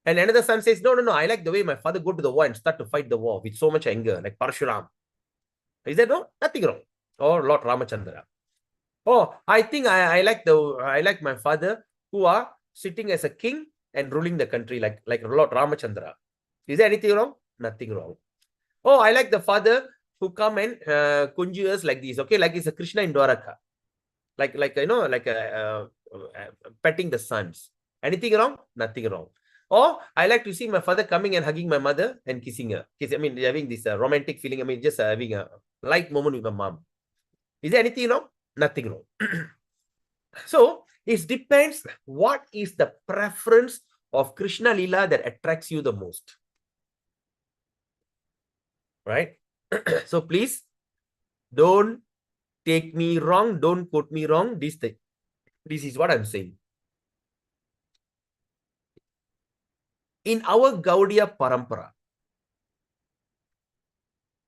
And another son says, no, I like the way my father go to the war and start to fight the war with so much anger, like Parshuram. Is there nothing wrong? Or Lord Ramachandra. Oh, I think I like my father who are sitting as a king and ruling the country like Lord Ramachandra. Is there anything wrong? Nothing wrong. Oh, I like the father who come and conjure us like this. Okay, like it's a Krishna in Dwaraka. Petting the sons. Anything wrong? Nothing wrong. Or I like to see my father coming and hugging my mother and kissing her. Having this romantic feeling. Just having a light moment with my mom. Is there anything wrong? Nothing wrong. So it depends what is the preference of Krishna Lila that attracts you the most. Right? So please don't take me wrong. Don't quote me wrong. This is what I'm saying. In our Gaudiya Parampara,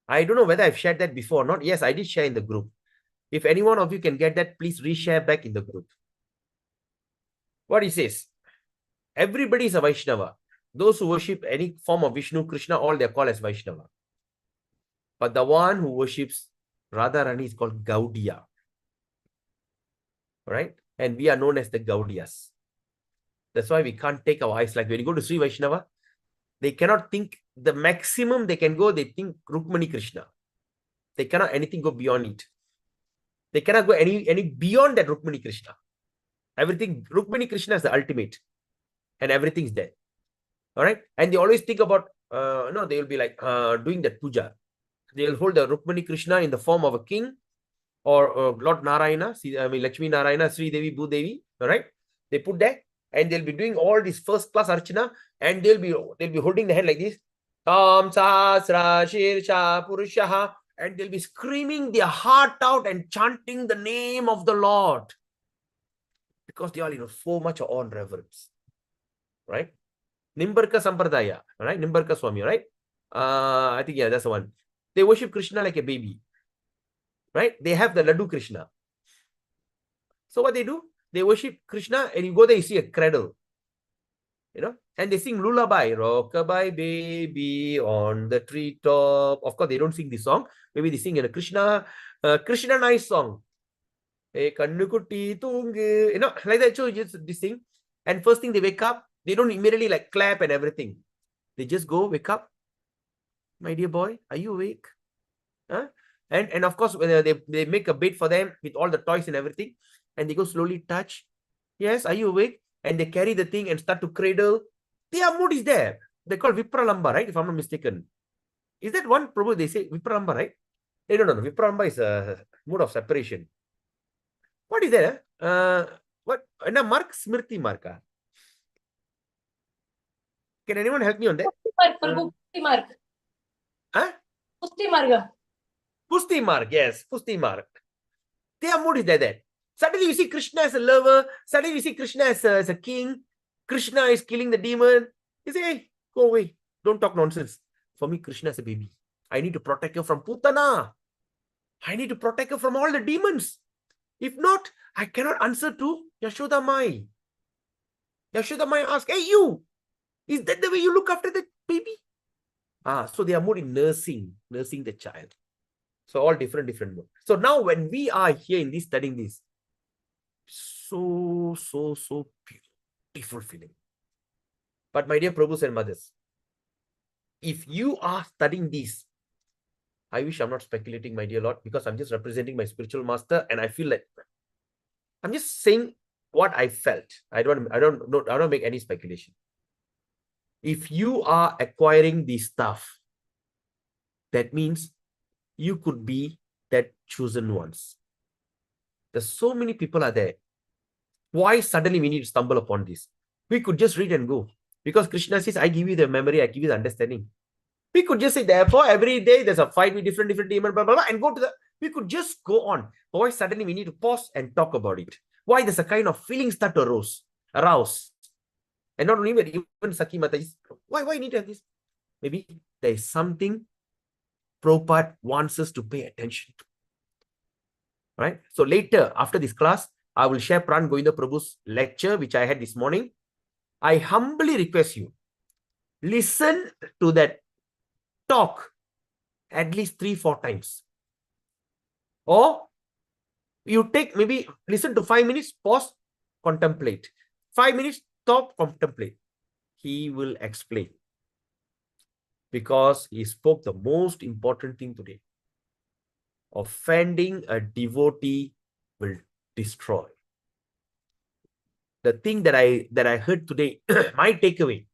I don't know whether I've shared that before or not. Yes, I did share in the group. If any one of you can get that, please reshare back in the group. What he says, everybody is a Vaishnava. Those who worship any form of Vishnu, Krishna, all they are called as Vaishnava. But the one who worships Radharani is called Gaudiya. Right? And we are known as the Gaudiyas. That's why we can't take our eyes. Like when you go to Sri Vaishnava, they cannot think the maximum they can go, they think Rukmani Krishna. They cannot anything go beyond it. They cannot go any beyond that Rukmani Krishna. Everything, Rukmani Krishna is the ultimate. And everything's there. All right? And they always think about, they will be like doing that puja. They will hold the Rukmani Krishna in the form of a king or Lord Narayana, Lakshmi Narayana, Sri Devi, Bhudevi. All right? They put that and they'll be doing all this first class archana and they'll be holding the hand like this. Tam Sahasra Shirsha Purushaha, and they'll be screaming their heart out and chanting the name of the Lord. because they are so much awe and reverence, right? Nimbarka Sampradaya, right? Nimbarka Swami, right? I think, yeah, that's the one. They worship Krishna like a baby, right? They have the Laddu Krishna. So what they do? They worship Krishna, and you go there, you see a cradle, and they sing lullaby, rockabye baby on the treetop. Of course, they don't sing this song. Maybe they sing in a Krishna nice song. Hey, kannukutti tungu, like that. So just this thing. And first thing they wake up, they don't immediately like clap and everything. They just go, wake up. My dear boy, are you awake? Huh? And of course, when they make a bed for them with all the toys and everything, and they go slowly touch. Yes, are you awake? And they carry the thing and start to cradle. Their mood is there. They call Vipralamba, right? If I'm not mistaken. Is that one Prabhu they say Vipralamba, right? No. Vipralamba is a mood of separation. What is that? What? Mark Smriti Marka. Can anyone help me on that? Pusti mark. Huh? Pusti marga. Pusti Mark, yes, Pusti Mark. Their mood is there. Suddenly you see Krishna as a lover. Suddenly you see Krishna as a king. Krishna is killing the demon. You say, hey, go away. Don't talk nonsense. For me, Krishna is a baby. I need to protect you from Putana. I need to protect you from all the demons. If not, I cannot answer to Yashoda Mai. Yashoda Mai asks, hey, you, is that the way you look after the baby? So they are more in nursing the child. So all different mood. So now when we are here in this studying this, so beautiful feeling. But my dear Prabhus and mothers, if you are studying this, I wish I'm not speculating, my dear Lord, because I'm just representing my spiritual master, and I feel like I'm just saying what I felt. I don't make any speculation. If you are acquiring this stuff, that means you could be that chosen ones. There's so many people are there. Why suddenly we need to stumble upon this? We could just read and go. Because Krishna says, I give you the memory, I give you the understanding. We could just say, therefore, every day there's a fight with different demons, blah, blah, blah, and go to the... We could just go on. But why suddenly we need to pause and talk about it? Why there's a kind of feeling start to arouse. And not only that, even Saki Mata is, why need to have this? Maybe there is something Prabhupada wants us to pay attention to. Right? So later, after this class, I will share Pran Govinda Prabhu's lecture, which I had this morning. I humbly request you, listen to that talk at least 3-4 times. Or you take, maybe listen to 5 minutes, pause, contemplate. 5 minutes, stop, contemplate. He will explain. Because he spoke the most important thing today. Offending a devotee will destroy. The thing that I heard today, my takeaway.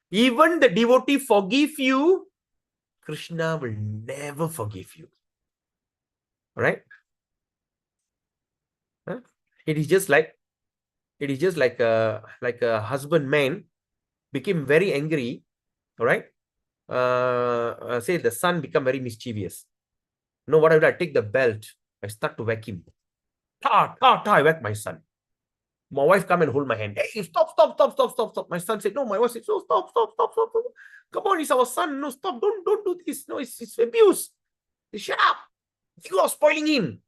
Even the devotee forgive you, Krishna will never forgive you. All right? Huh? It is just like a husband man became very angry. All right? Say the son become very mischievous. No, what I do, I take the belt, I start to whack him. I whack my son. My wife come and hold my hand. Hey, stop. My son said, no, my wife said, so stop. Come on, it's our son. No, stop, don't do this. No, it's abuse. Shut up. You are spoiling him.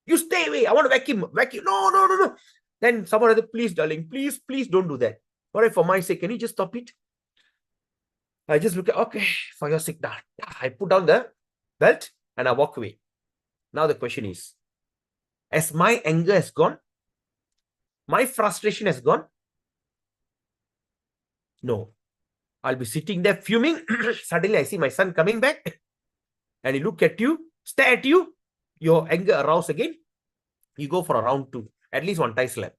You stay away. I want to whack him. No. Then someone other, please, darling, please don't do that. All right, for my sake, can you just stop it? I just look at, okay, for your sake, I put down the belt and I walk away. Now the question is, as my anger has gone, my frustration has gone? No. I'll be sitting there fuming. Suddenly I see my son coming back and he look at you, stare at you, your anger aroused again. You go for a round 2, at least one tie slap.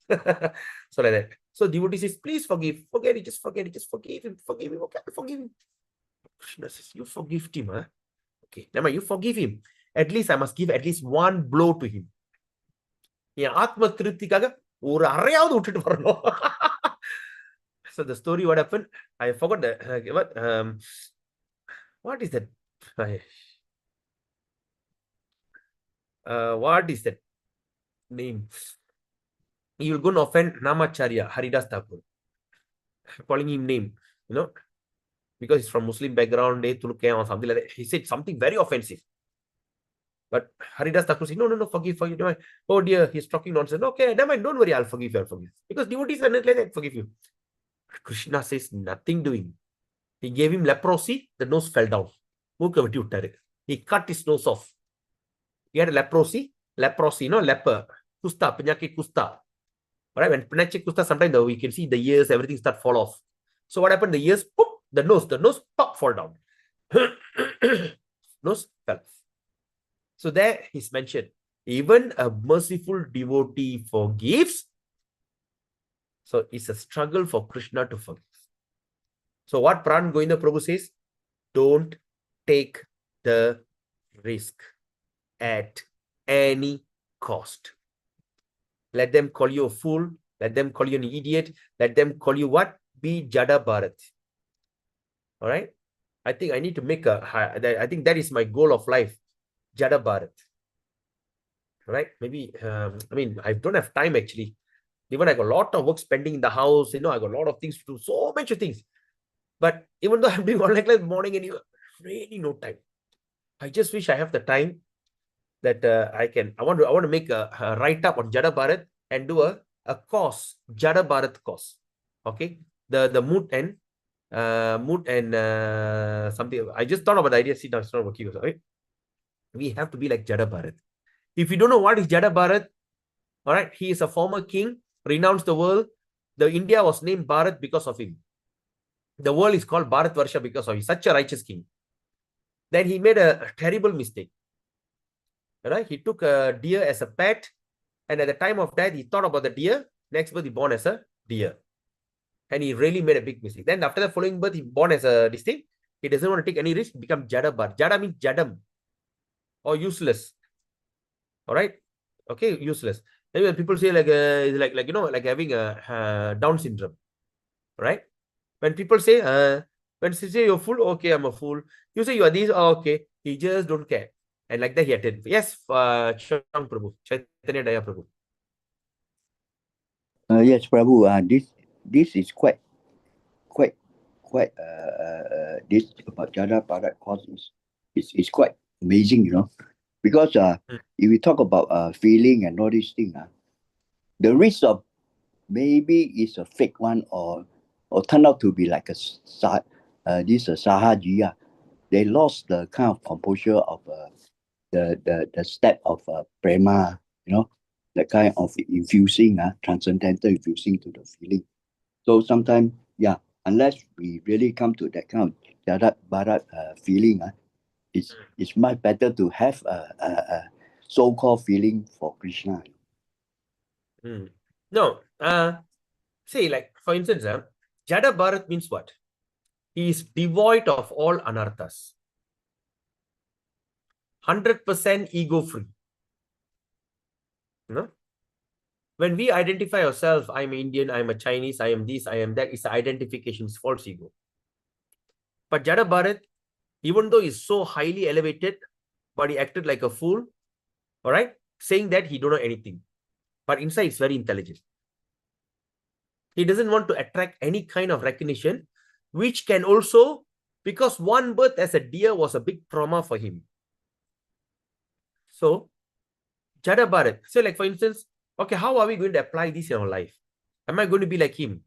So like that. So devotee says, please forgive. Forget it, just forget it. Just forgive him. Okay, forgive him. Krishna says, you forgive him, huh? Okay, never mind, you forgive him. At least I must give at least one blow to him. Atma Triptikaga, so the story, what happened? I forgot the what is that? What is that name? he will go and offend Namacharya, Haridas Thakur, calling him name, because he's from Muslim background, or something like that. He said something very offensive. But Haridas Thakur said, no, forgive. Oh dear, he's talking nonsense. Okay, never mind, don't worry, I'll forgive you, Because devotees are not like that, forgive you. Krishna says, nothing doing. He gave him leprosy, the nose fell down. He cut his nose off. He had leprosy, leper. Kusta, penyakit kusta. Right? When penyakit kusta, sometimes we can see the ears, everything start fall off. So what happened? The ears, poof, the nose, pop, fall down. Nose fell. So there is mentioned, even a merciful devotee forgives. So it's a struggle for Krishna to forgive. So what Pran Govinda Prabhu says, don't take the risk at any cost. Let them call you a fool. Let them call you an idiot. Let them call you what? Be Jada Bharat. All right. I think I need to make I think that is my goal of life. Jada Bharat. Right? Maybe, I don't have time actually. Even I got a lot of work spending in the house. I got a lot of things to do. So much of things. But even though I'm doing online class morning and really no time. I just wish I have the time that I want to make a write-up on Jada Bharat and do a course, Jada Bharat course. Okay. The mood and something. I just thought about the idea. See, now it's not working. Right? We have to be like Jada Bharat. If you don't know what is Jada Bharat, all right, he is a former king, renounced the world. The India was named Bharat because of him. The world is called Bharat Varsha because of him. Such a righteous king. Then he made a terrible mistake. All right, he took a deer as a pet, and at the time of death, he thought about the deer. Next birth, he born as a deer. And he really made a big mistake. Then after the following birth, he born as a distinct. He doesn't want to take any risk, become Jada Bharat. Jada means Jadam or useless. All right. Okay, useless. Then when people say like having a Down syndrome, right? When people say when they say you're fool, okay, I'm a fool. You say you are this, oh, okay. He just don't care, and like that he attended. Yes, Chang Prabhu, Chaitanya Daya Prabhu. Yes, Prabhu. This is quite this about Jada Bharat cause is quite amazing, because if we talk about feeling and all these things, the risk of maybe is a fake one or turn out to be like this Sahaji. They lost the kind of composure of the step of prema, the kind of infusing, transcendental infusing to the feeling. So sometimes, unless we really come to that kind of Jada Bharat feeling, it's much better to have a so-called feeling for Krishna. No, say like for instance, Jada Bharat means what? He is devoid of all anarthas. 100% ego free. When we identify ourselves, I'm Indian, I'm a Chinese, I am this, I am that, it's identification, it's false ego. But Jada Bharat, even though he's so highly elevated, but he acted like a fool, all right, saying that he don't know anything. But inside, he's very intelligent. He doesn't want to attract any kind of recognition, which can also, because one birth as a deer was a big trauma for him. So, Jada Bharat, so like for instance, okay, how are we going to apply this in our life? Am I going to be like him?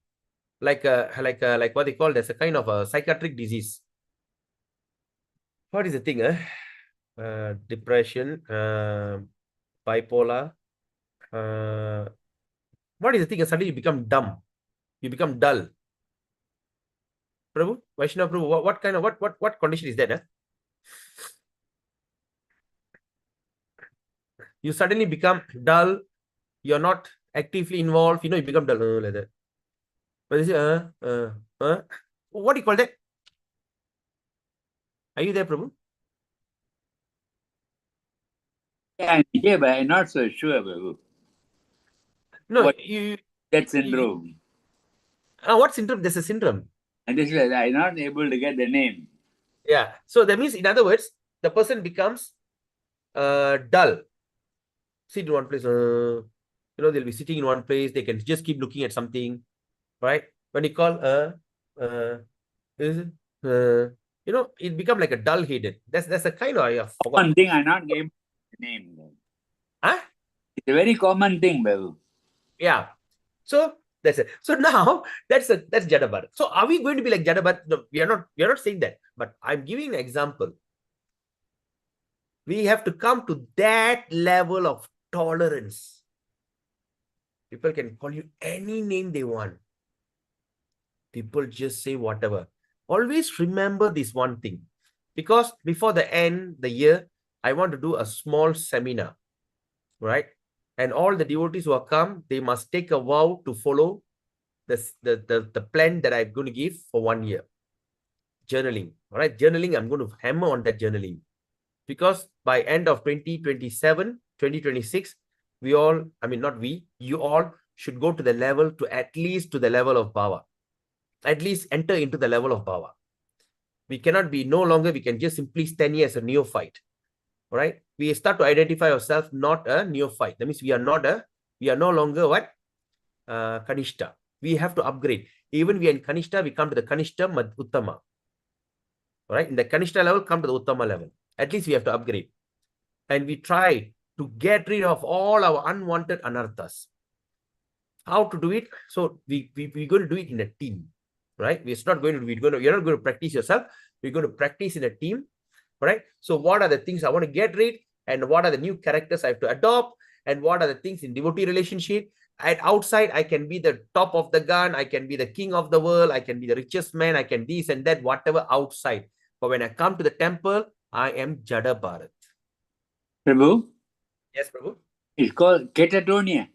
Like what they call, there's a kind of a psychiatric disease. What is the thing? Depression, bipolar. What is the thing? Suddenly you become dumb. You become dull. Prabhu, Vaishnava Prabhu, what kind of what condition is that? You suddenly become dull. You're not actively involved. You become dull like that. But they say, what do you call that? Are you there, Prabhu? Yeah, I'm here, but I'm not so sure, Babu. No, that syndrome. What syndrome? There's a syndrome. And this is I'm not able to get the name. Yeah. So that means, in other words, the person becomes dull. Sit in one place. they'll be sitting in one place. They can just keep looking at something, right? When you call is it, it become like a dull headed. That's a kind of, I forgot. One thing I not gave name. Huh? It's a very common thing, Babu. Yeah. So that's it. So now that's Jadabar. So are we going to be like Jadabar? No, we are not saying that. But I'm giving an example. We have to come to that level of tolerance. People can call you any name they want. People just say whatever. Always remember this one thing. Because before the year, I want to do a small seminar, right? And all the devotees who have come, they must take a vow to follow the plan that I'm going to give for 1 year. Journaling, all right? Journaling, I'm going to hammer on that journaling. Because by end of 2027, 2026, you all should go to the level at least to the level of Bhava. At least enter into the level of Bhava. We cannot be no longer, we can just simply stand here as a neophyte. All right. We start to identify ourselves not a neophyte. That means we are no longer what? Kanishta. We have to upgrade. Even we are in Kanishta, we come to the Kanishta Uttama. All right. In the Kanishta level, come to the Uttama level. At least we have to upgrade. And we try to get rid of all our unwanted anarthas. How to do it? So we're going to do it in a team. Right? You're not going to practice yourself. We're going to practice in a team. Right? So what are the things I want to get rid, and what are the new characters I have to adopt, and what are the things in devotee relationship? And outside, I can be the top of the gun, I can be the king of the world, I can be the richest man, I can this and that, whatever outside. But when I come to the temple, I am Jada Bharat. Prabhu? Yes, Prabhu? It's called catatonia.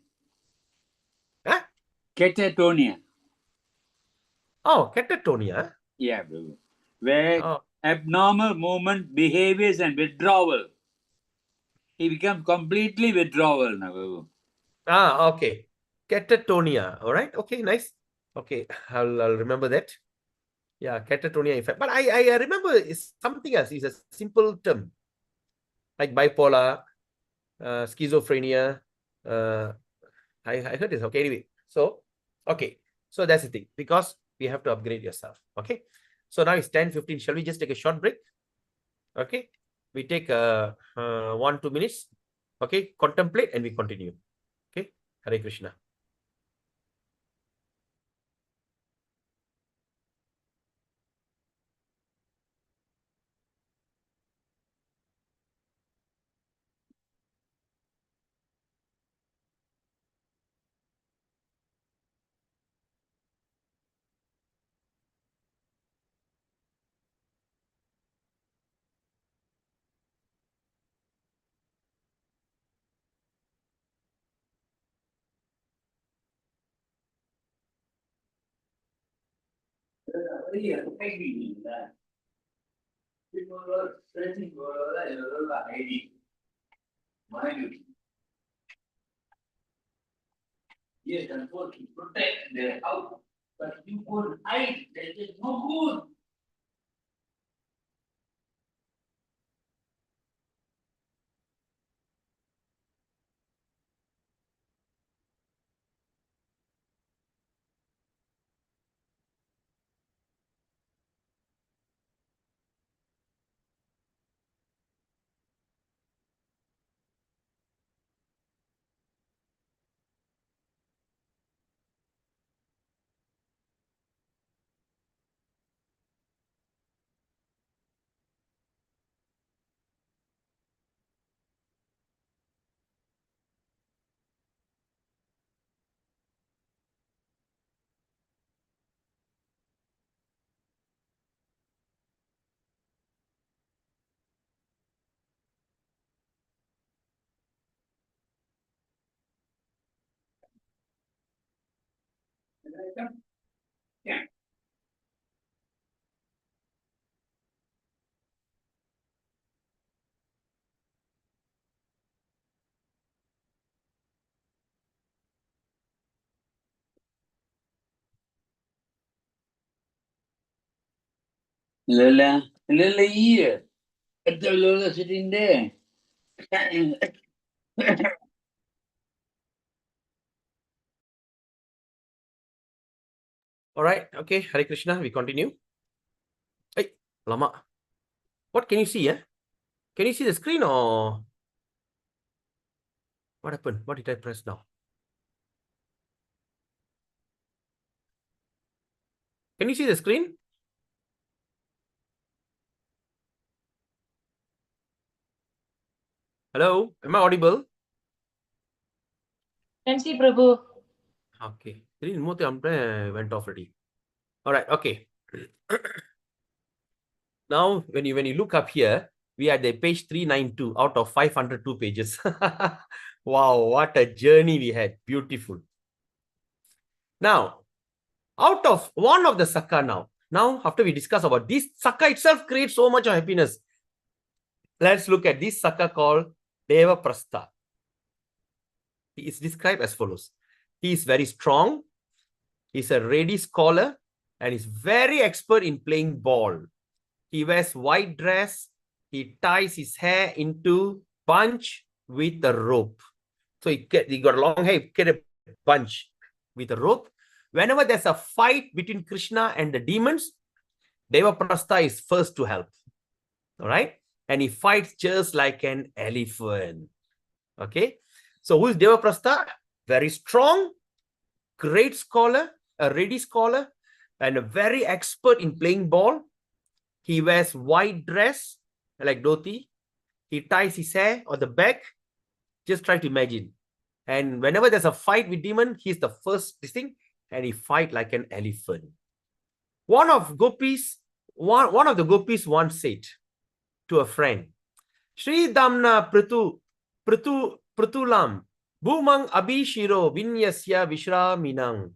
Huh? Catatonia. Oh, catatonia. Yeah, Prabhu. Where abnormal movement, behaviors, and withdrawal. He becomes completely withdrawal now, Prabhu. Okay. Catatonia. All right. Okay, nice. Okay, I'll remember that. Yeah, catatonia effect. But I remember it's something else. It's a simple term. Like bipolar, schizophrenia. I heard this. Okay, anyway. So, okay. So that's the thing. Because we have to upgrade yourself. Okay. So now it's 10:15. Shall we just take a short break? Okay. We take 1-2 minutes. Okay. Contemplate and we continue. Okay. Hare Krishna. Yes, and for to protect their house, but you could hide, that is no good. Yeah. Lola here. At the Lola sitting there. All right. Okay. Hare Krishna. We continue. Hey, Lama. What can you see? Can you see the screen or what happened? What did I press now? Can you see the screen? Hello? Am I audible? Can see, Prabhu. Okay. Went off already. All right. Okay. Now, when you look up here, we are at the page 392 out of 502 pages. Wow, what a journey we had. Beautiful. Now, out of one of the Sakka now after we discuss about this, Sakka itself creates so much of happiness. Let's look at this Sakka called Deva Prastha. He is described as follows. He is very strong. He's a ready scholar and is very expert in playing ball. He wears white dress. He ties his hair into bunch with a rope. So he got a long hair, he get a bunch with a rope. Whenever there's a fight between Krishna and the demons, Devaprastha is first to help. All right. And he fights just like an elephant. Okay. So who is Devaprastha? Very strong, great scholar, a ready scholar, and a very expert in playing ball. He wears white dress like dhoti. He ties his hair on the back. Just try to imagine. And whenever there's a fight with demon, he's the first thing, and he fight like an elephant. One of the gopis once said to a friend, Shri Damna Pratulam Bhumang Abhishiro Vinyasya Vishraminang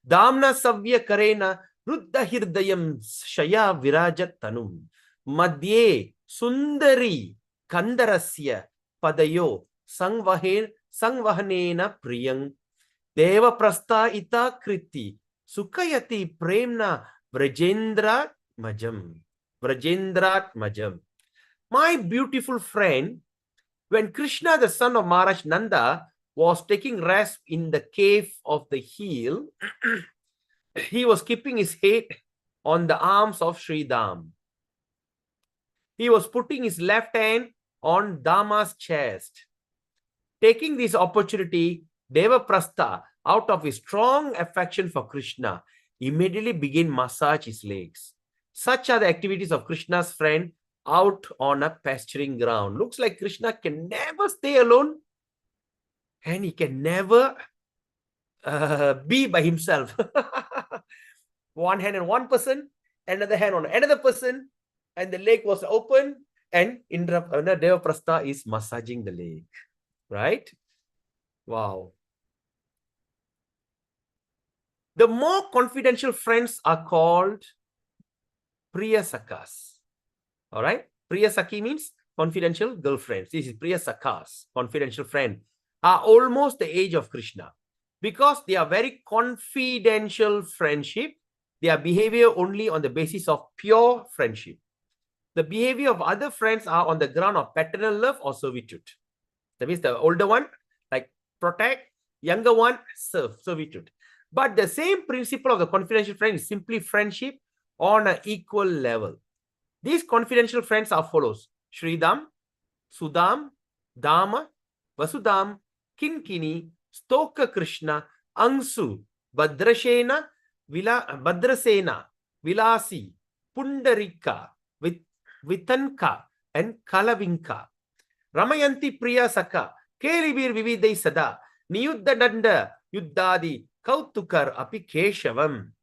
Damna Savya Karena Ruddha Hirdayam Shaya Virajat Tanum Madhye Sundari Kandarasya Padayo Sangvahanena Priyang Deva Prastha Ita Kriti Sukayati Premna Vrajendrat Majam. My beautiful friend, when Krishna, the son of Maharaj Nanda, was taking rest in the cave of the hill, he was keeping his head on the arms of Sri Dham. He was putting his left hand on Dama's chest. Taking this opportunity, Devaprastha, out of his strong affection for Krishna, immediately began massage his legs. Such are the activities of Krishna's friend out on a pasturing ground. Looks like Krishna can never stay alone and he can never be by himself. One hand on one person, another hand on another person, and the leg was open, and Devaprastha is massaging the leg. Right? Wow. The more confidential friends are called Priya Sakhas. All right? Priya Sakhi means confidential girlfriends. This is Priya Sakhas, confidential friend, are almost the age of Krishna. Because they are very confidential friendship, their behavior only on the basis of pure friendship. The behavior of other friends are on the ground of paternal love or servitude. That means the older one, like protect, younger one, serve, servitude. But the same principle of the confidential friend is simply friendship on an equal level. These confidential friends are follows: Sridham, Sudam, Dama, Vasudam, Kinkini, Stoka Krishna, Angsu, Badrasena, Vilasi, Pundarika, Vitanka, and Kalavinka. Ramayanti Priya Saka, Kelibir Vividai Sada, Niyuddha Danda, Yuddadi, Kautukar Api Keshavam.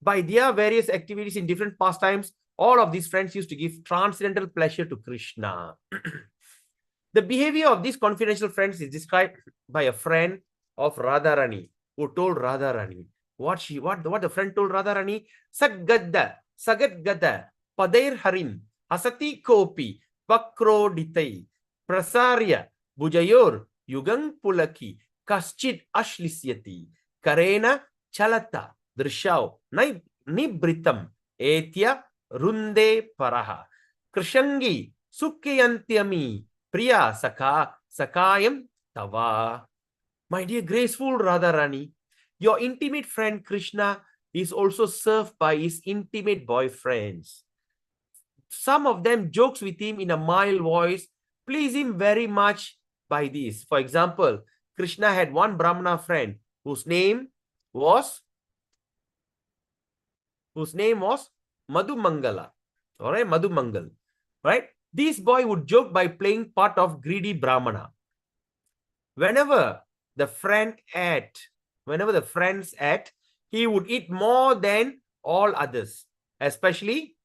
By their various activities in different pastimes, all of these friends used to give transcendental pleasure to Krishna. The behavior of these confidential friends is described by a friend of Radharani, who told Radharani what the friend told Radharani. Sagadda, Padair Harim, Asati Kopi, Pakroditai, Prasarya, Bujayor, Yugang Pulaki, Kaschit Ashlisyati, Karena Chalata, Drishau, Nibritam, Etya, Runde Paraha, Krishangi, Sukyantyami, Priya Sakayam Tava. My dear graceful Radharani, your intimate friend Krishna is also served by his intimate boyfriends. Some of them jokes with him in a mild voice, please him very much by this. For example, Krishna had one Brahmana friend whose name was Madhu Mangala. All right, Madhu Mangal. Right? This boy would joke by playing part of greedy Brahmana. Whenever the friends ate, he would eat more than all others, especially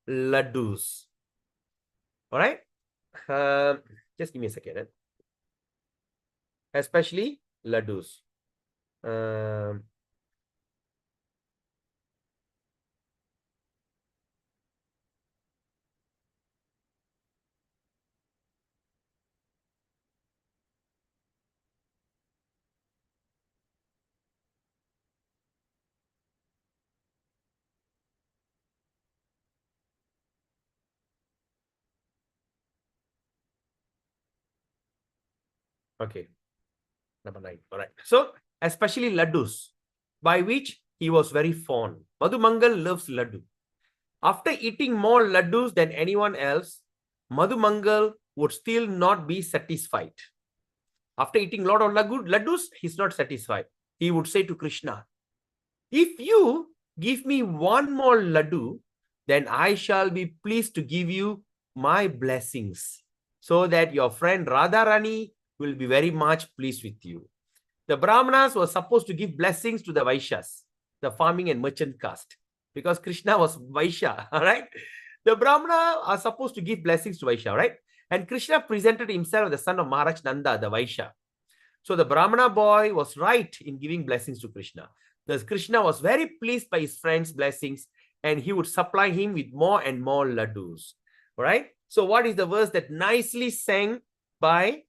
laddus. All right? Just give me a second. Especially laddus. Okay. Number 9. All right. So, especially laddus, by which he was very fond. Madhu Mangal loves laddu. After eating more laddus than anyone else, Madhu Mangal would still not be satisfied. After eating a lot of laddus, he's not satisfied. He would say to Krishna, if you give me one more laddu, then I shall be pleased to give you my blessings, so that your friend Radharani will be very much pleased with you. The Brahmanas were supposed to give blessings to the Vaishyas, the farming and merchant caste, because Krishna was Vaishya, all right? The Brahmana are supposed to give blessings to Vaishya, right? And Krishna presented himself as the son of Maharaj Nanda, the Vaishya. So the Brahmana boy was right in giving blessings to Krishna. Thus Krishna was very pleased by his friend's blessings, and he would supply him with more and more laddus. All right? So what is the verse that nicely sang by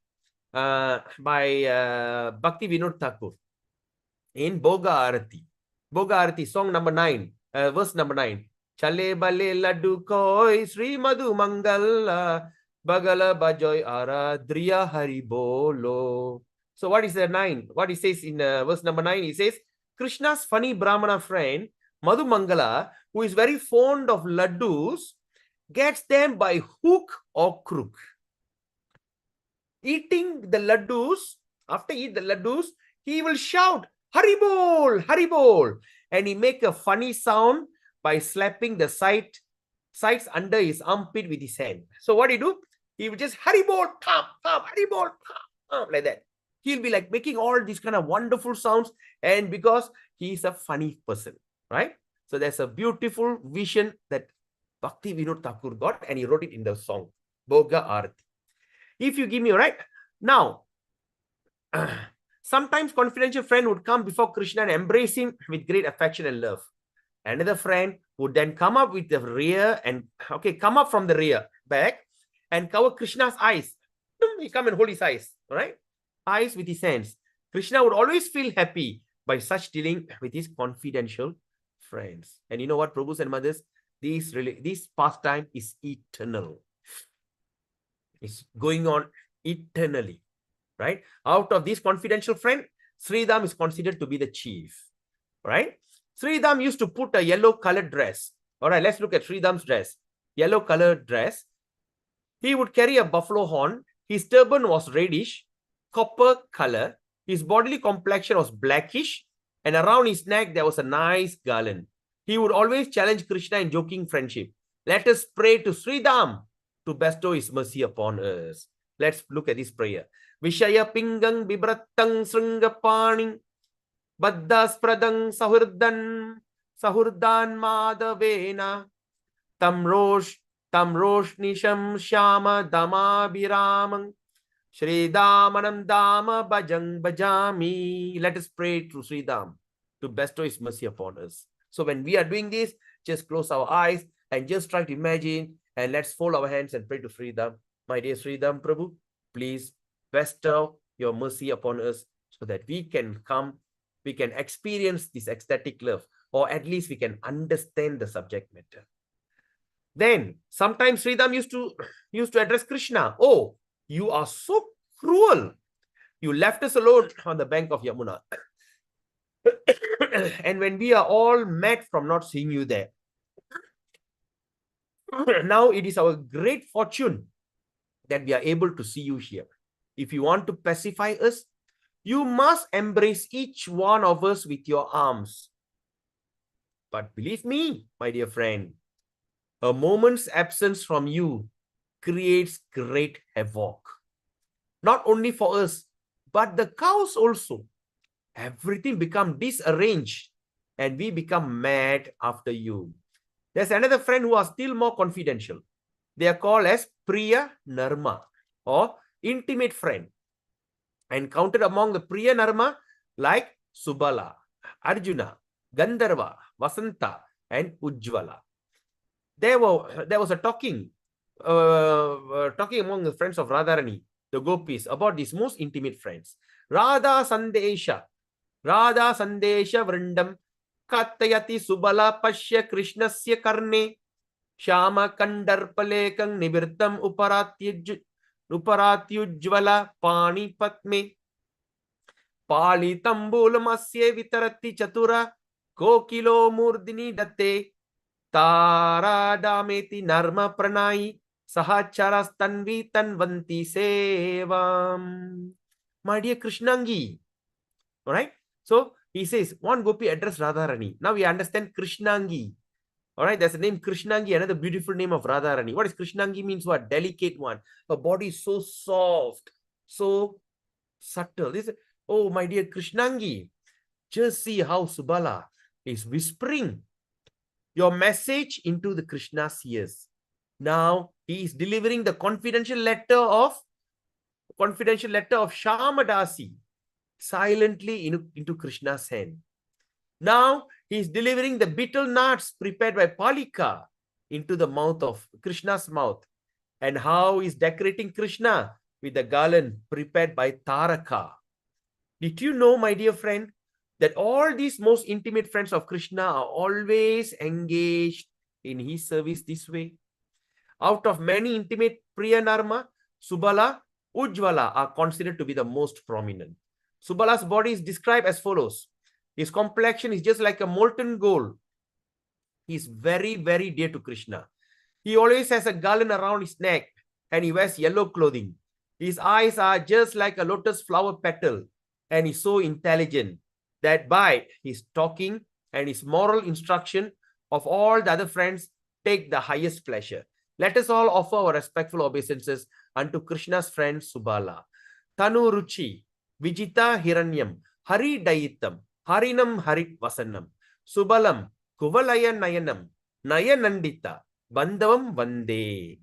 Bhakti Vinod Thakur in Boga Arati? Boga Arati, song number 9, verse number 9. Chale bale laddu koi Sri Madhu Mangala Bagala Bajoy Aradriya Hari Bolo. So what is the 9? What he says in verse number 9? He says, Krishna's funny Brahmana friend, Madhu Mangala, who is very fond of laddus, gets them by hook or crook. Eating the laddus, after eat the laddus, he will shout, Haribol, Haribol. And he make a funny sound by slapping the sides under his armpit with his hand. So what he do? He will just Haribol, come, Haribol, come, like that. He'll be like making all these kind of wonderful sounds, and because he's a funny person, right? So there's a beautiful vision that Bhakti Vinod Thakur got, and he wrote it in the song, Boga Arati. If you give me, right? Now, sometimes confidential friend would come before Krishna and embrace him with great affection and love. Another friend would then come up with the rear and, come up from the rear, back, and cover Krishna's eyes. He come and hold his eyes, all right? Eyes with his hands. Krishna would always feel happy by such dealing with his confidential friends. And you know what, Prabhus and mothers? This pastime is eternal. It's going on eternally, right? Out of this confidential friend, Sridham is considered to be the chief, right? Sridham used to put a yellow colored dress. All right, let's look at Sridham's dress. Yellow colored dress. He would carry a buffalo horn. His turban was reddish, copper color. His bodily complexion was blackish, and around his neck there was a nice garland. He would always challenge Krishna in joking friendship. Let us pray to Sridham to bestow his mercy upon us. Let's look at this prayer. Vishaya pingang bibratang sringapani baddas pradang sahurdan madhavena tamrosh nisham shama dama biramang Sridhamanam dama bhajang bhajami. Let us pray to Sridham to bestow his mercy upon us. So when we are doing this, just close our eyes and just try to imagine, and let's fold our hands and pray to Sridham. My dear Sridham Prabhu, please bestow your mercy upon us so that we can experience this ecstatic love, or at least we can understand the subject matter. Then sometimes Sridham used to address Krishna. Oh, you are so cruel. You left us alone on the bank of Yamuna. And when we are all mad from not seeing you there, now it is our great fortune that we are able to see you here. If you want to pacify us, you must embrace each one of us with your arms. But believe me, my dear friend, a moment's absence from you creates great havoc. Not only for us, but the cows also. Everything becomes disarranged and we become mad after you. There's another friend who are still more confidential. They are called as Priya Narma or intimate friend. And counted among the Priya Narma like Subala, Arjuna, Gandharva, Vasanta, and Ujjvala. There was a talking among the friends of Radharani, the gopis, about these most intimate friends. Radha Sandesha Vrindam Kattayati Subala Pashya Krishnasya Karne Shama Kandarpalekang Nibirtam Uparatyujvala Pani Patme Pali Tambulamasye Vitarati Chatura Kokilo Murdini Datte Tara Dameti Narma Pranai Sahacharas Tanvi Tanvanti Sevam. My dear Krishnangi. Alright? So he says, one gopi addressed Radharani. Now we understand Krishnangi. Alright, there's a name Krishnangi, another beautiful name of Radharani. What is Krishnangi means? What? Delicate one. Her body is so soft, so subtle. This, oh, my dear Krishnangi, just see how Subala is whispering your message into the Krishna's ears. Now he is delivering the confidential letter of Shamadasi silently into Krishna's hand. Now he is delivering the betel nuts prepared by Palika into the mouth of Krishna's mouth. And how he is decorating Krishna with the garland prepared by Taraka. Did you know, my dear friend, that all these most intimate friends of Krishna are always engaged in his service this way? Out of many intimate Priya Narma, Subala, Ujjvala are considered to be the most prominent. Subala's body is described as follows. His complexion is just like a molten gold. He is very, very dear to Krishna. He always has a garland around his neck and he wears yellow clothing. His eyes are just like a lotus flower petal and he's so intelligent that by his talking and his moral instruction of all the other friends take the highest pleasure. Let us all offer our respectful obeisances unto Krishna's friend Subala. Tanu Ruchi, Vijita Hiranyam, Hari Dayitam, Harinam Harit Vasanam, Subalam, Kuvalaya Nayanam, Nayanandita, Bandhavam Vande.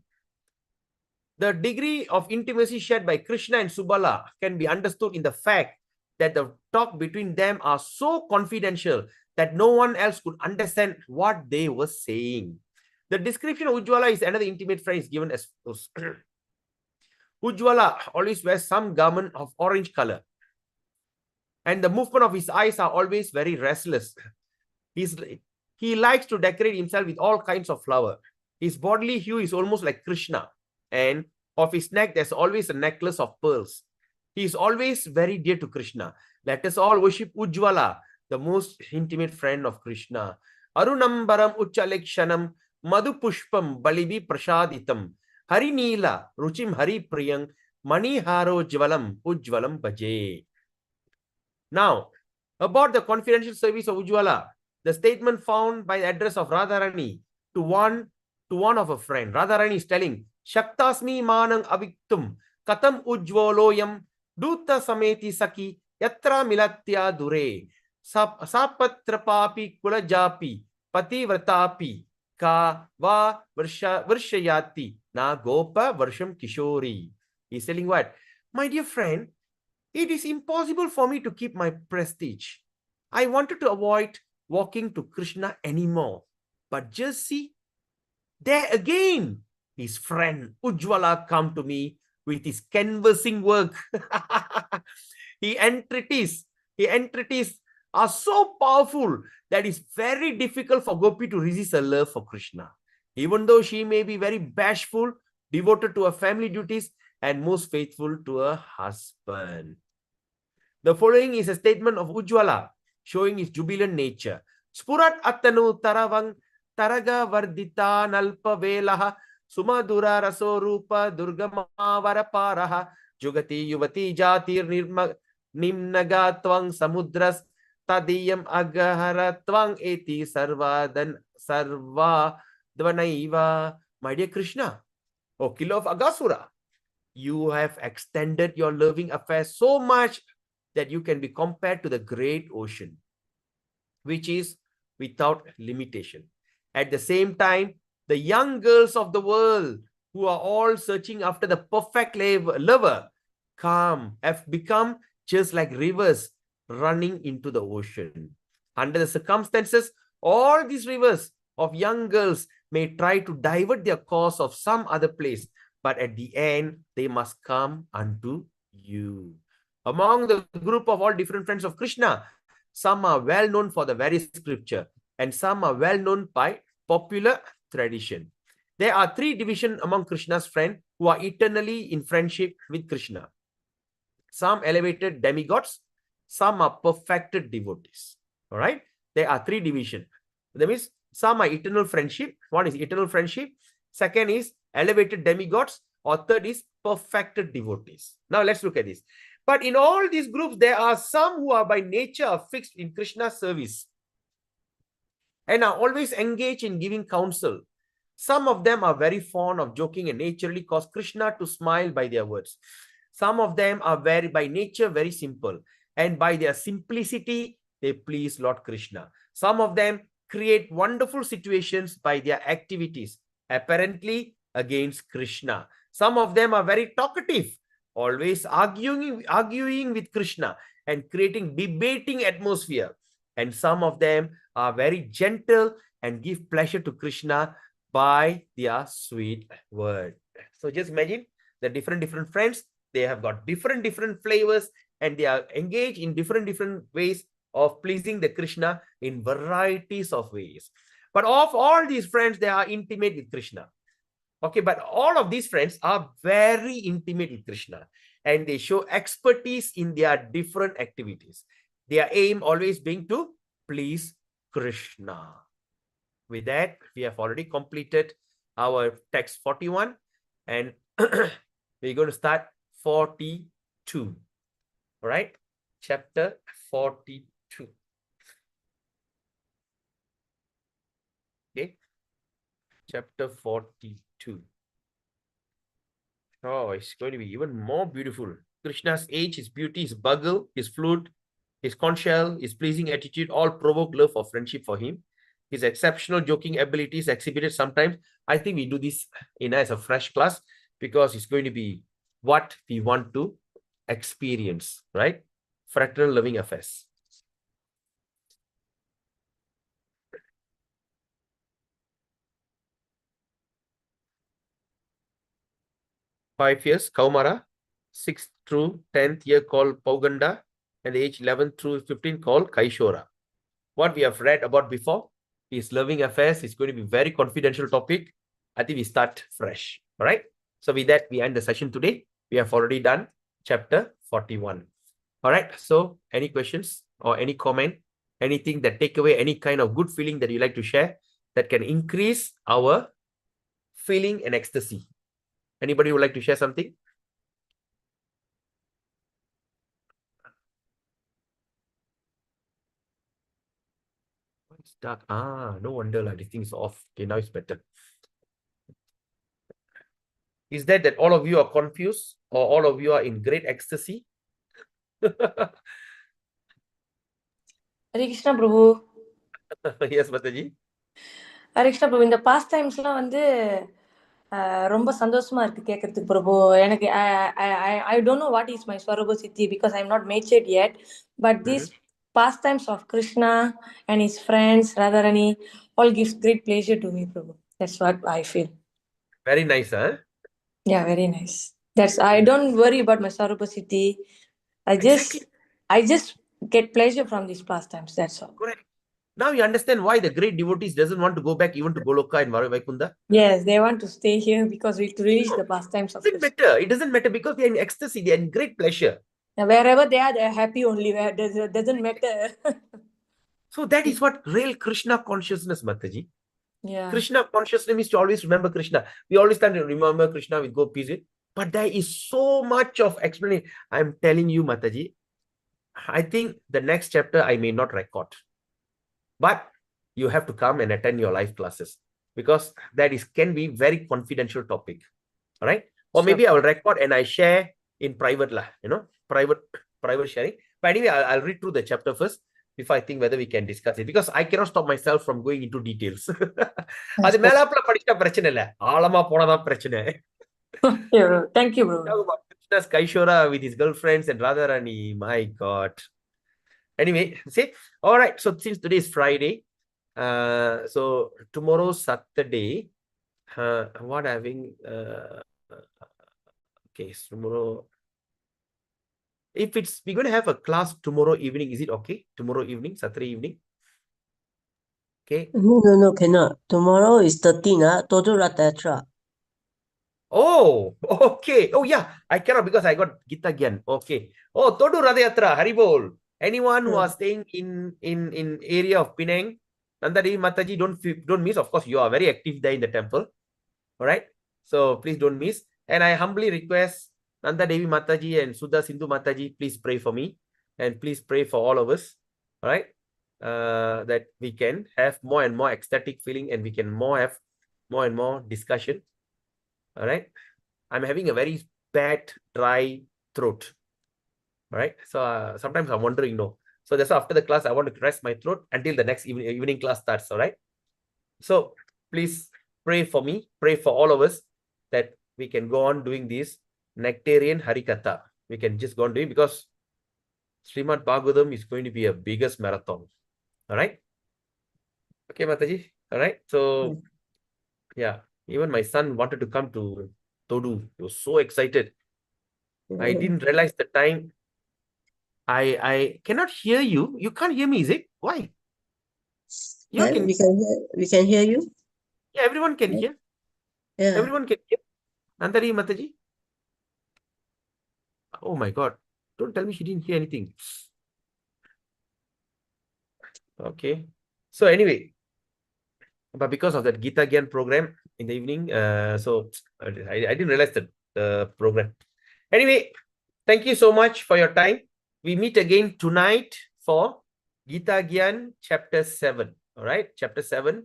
The degree of intimacy shared by Krishna and Subala can be understood in the fact that the talk between them are so confidential that no one else could understand what they were saying. The description of Ujjvala is another intimate phrase given as Ujjvala always wears some garment of orange color. And the movement of his eyes are always very restless. He likes to decorate himself with all kinds of flower. His bodily hue is almost like Krishna. And of his neck, there's always a necklace of pearls. He is always very dear to Krishna. Let us all worship Ujjvala, the most intimate friend of Krishna. Arunambaram Uchalekshanam Madhupushpam Balibi Prashaditam Hari Neela Ruchim Hari Priyang Mani Haro Jvalam Ujjvalam Bhaje. Now, about the confidential service of Ujjvala, the statement found by the address of Radharani to one of a friend. Radharani is telling, Shaktasmi Manang Aviktum Katam Ujjvaloyam Duta Sameti Saki Yatra Milatya Dure Sapatrapapi Kulajapi Pati Vratapi Ka Va Vrshayati Na Gopa Varsham Kishori. He's telling what? My dear friend, it is impossible for me to keep my prestige. I wanted to avoid walking to Krishna anymore. But just see, there again, his friend Ujjvala come to me with his canvassing work. His entreaties are so powerful that it's very difficult for Gopi to resist her love for Krishna. Even though she may be very bashful, devoted to her family duties, and most faithful to her husband. The following is a statement of Ujjvala showing his jubilant nature. Spurat Attanu Taravang Taraga Vardita Nalpa Velaha Sumadura Rasorupa Durgamavara Paraha Jugati Yuvati Jatir Nimnagatwang Samudras Tadiyam Agaharatwang Eti Sarvadan Sarva Dvanaiva. My dear Krishna, O killer of Agasura, you have extended your loving affair so much that you can be compared to the great ocean, which is without limitation. At the same time, the young girls of the world who are all searching after the perfect lover have become just like rivers running into the ocean. Under the circumstances, all these rivers of young girls may try to divert their course of some other place, but at the end, they must come unto you. Among the group of all different friends of Krishna, some are well known for the very scripture, and some are well known by popular tradition. There are three divisions among Krishna's friends who are eternally in friendship with Krishna. Some elevated demigods, some are perfected devotees. All right, there are three divisions. That means some are eternal friendship. One is eternal friendship. Second is elevated demigods, or third is perfected devotees. Now let's look at this. But in all these groups, there are some who are by nature fixed in Krishna's service and are always engaged in giving counsel. Some of them are very fond of joking and naturally cause Krishna to smile by their words. Some of them are by nature very simple, and by their simplicity, they please Lord Krishna. Some of them create wonderful situations by their activities, apparently against Krishna. Some of them are very talkative, always arguing with Krishna and creating debating atmosphere. And some of them are very gentle and give pleasure to Krishna by their sweet word. So just imagine the different friends. They have got different flavors, and they are engaged in different ways of pleasing the Krishna in varieties of ways. But of all these friends, they are intimate with Krishna. Okay, but all of these friends are very intimate with Krishna, and they show expertise in their different activities. Their aim always being to please Krishna. With that, we have already completed our text 41, and we're going to start 42. All right, chapter 42. Okay, chapter 42. Oh, it's going to be even more beautiful. Krishna's age, his beauty, his bugle, his flute, his conch shell, his pleasing attitude all provoke love or friendship for him. His exceptional joking abilities exhibited sometimes. I think we do this as a fresh class because it's going to be what we want to experience, right? Fraternal loving affairs. Five years, Kaumara. 6th through 10th year called Pauganda, and the age 11 through 15 called Kaishora. What we have read about before is loving affairs. It's going to be very confidential topic. I think we start fresh. All right. So with that, we end the session today. We have already done chapter 41. All right. So any questions or any comment, anything that take away any kind of good feeling that you like to share that can increase our feeling and ecstasy? Anybody would like to share something? It's dark. No wonder this thing is off. Okay, now it's better. Is that all of you are confused, or all of you are in great ecstasy? Hare Krishna Prabhu. Yes, Mataji. Hare Krishna Prabhu. இந்த past timesலாம் வந்து ரொம்ப சந்தோஷமா இருக்கு கேட்கறதுக்கு பிரபு. எனக்கு I don't know what is my Swarupa Siddhi because I'm not matured yet, but these pastimes of Krishna and his friends Radharani all gives great pleasure to me, Prabhu. That's what I feel. Very nice, huh? Yeah, very nice. I don't worry about my Swarupa Siddhi. I just get pleasure from these pastimes. That's all. Correct. Now you understand why the great devotees doesn't want to go back even to Goloka and Vaikunda. Yes, they want to stay here because we release the pastimes of Krishna. It doesn't matter because they are in ecstasy, they are in great pleasure. Now, wherever they are happy only. Where doesn't matter. So that is what real Krishna consciousness, Mataji. Yeah. Krishna consciousness means to always remember Krishna. We always tend to remember Krishna with gopis, but there is so much of explanation. I'm telling you, Mataji, I think the next chapter I may not record, but you have to come and attend your live classes because that can be very confidential topic. All right. Or maybe I will record and I share in private, private sharing. But anyway, I'll read through the chapter first before I think whether we can discuss it, because I cannot stop myself from going into details. அது மேலாப்ல படிச்சா பிரச்சனை இல்ல, ஆழமா போனதான் பிரச்சனை. Thank you, bro. Talk about Krishna's Kaishora with his girlfriends and Radharani. My God. Anyway, see, all right. So since today is Friday, so tomorrow Saturday, what having? Okay, so tomorrow. If we're going to have a class tomorrow evening, is it okay? Tomorrow evening, Saturday evening. Okay. No, cannot. Tomorrow is 13, Todo Ratatra. Oh, okay. Oh, yeah. I cannot because I got Gita Gyan. Okay. Oh, Todu Radhayatra, Haribol. Anyone who are staying in area of Penang, Nandari Mataji, don't miss. Of course, you are very active there in the temple. All right. So please don't miss. And I humbly request Nanda Devi Mataji and Sudha Sindhu Mataji, please pray for me and please pray for all of us. All right. That we can have more and more ecstatic feeling and we can have more and more discussion. All right. I'm having a very bad dry throat. All right. So sometimes I'm wondering, So that's why after the class, I want to rest my throat until the next evening class starts. All right. So please pray for me, pray for all of us that we can go on doing this Nectarian Harikatha. We can just go on doing because Srimad Bhagavatam is going to be a biggest marathon. All right. Okay, Mataji. All right. So, yeah, even my son wanted to come to Todu. He was so excited. I didn't realize the time. I cannot hear you. You can't hear me, is it? Why? We can hear you. Yeah, everyone can hear. Yeah. Everyone can hear. Nandari Mataji. Oh my God. Don't tell me she didn't hear anything. Okay. So anyway, but because of that Gita Gyan program in the evening, so I didn't realize the program. Anyway, thank you so much for your time. We meet again tonight for Gita Gyan chapter 7. All right, chapter 7.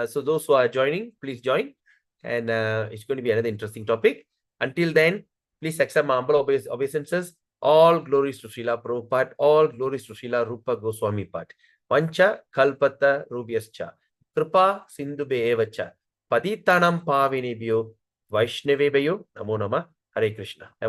So those who are joining, please join. And it's going to be another interesting topic. Until then, please accept my humble obeisances. All glories to Srila Prabhupada. All glories to Srila Rupa Goswami Pad. Vancha kalpata rubyascha. Kripa sindube evacha. Paditanam pavinebhyo. Vaishnavebhyo. Namo Namah. Hare Krishna. Have a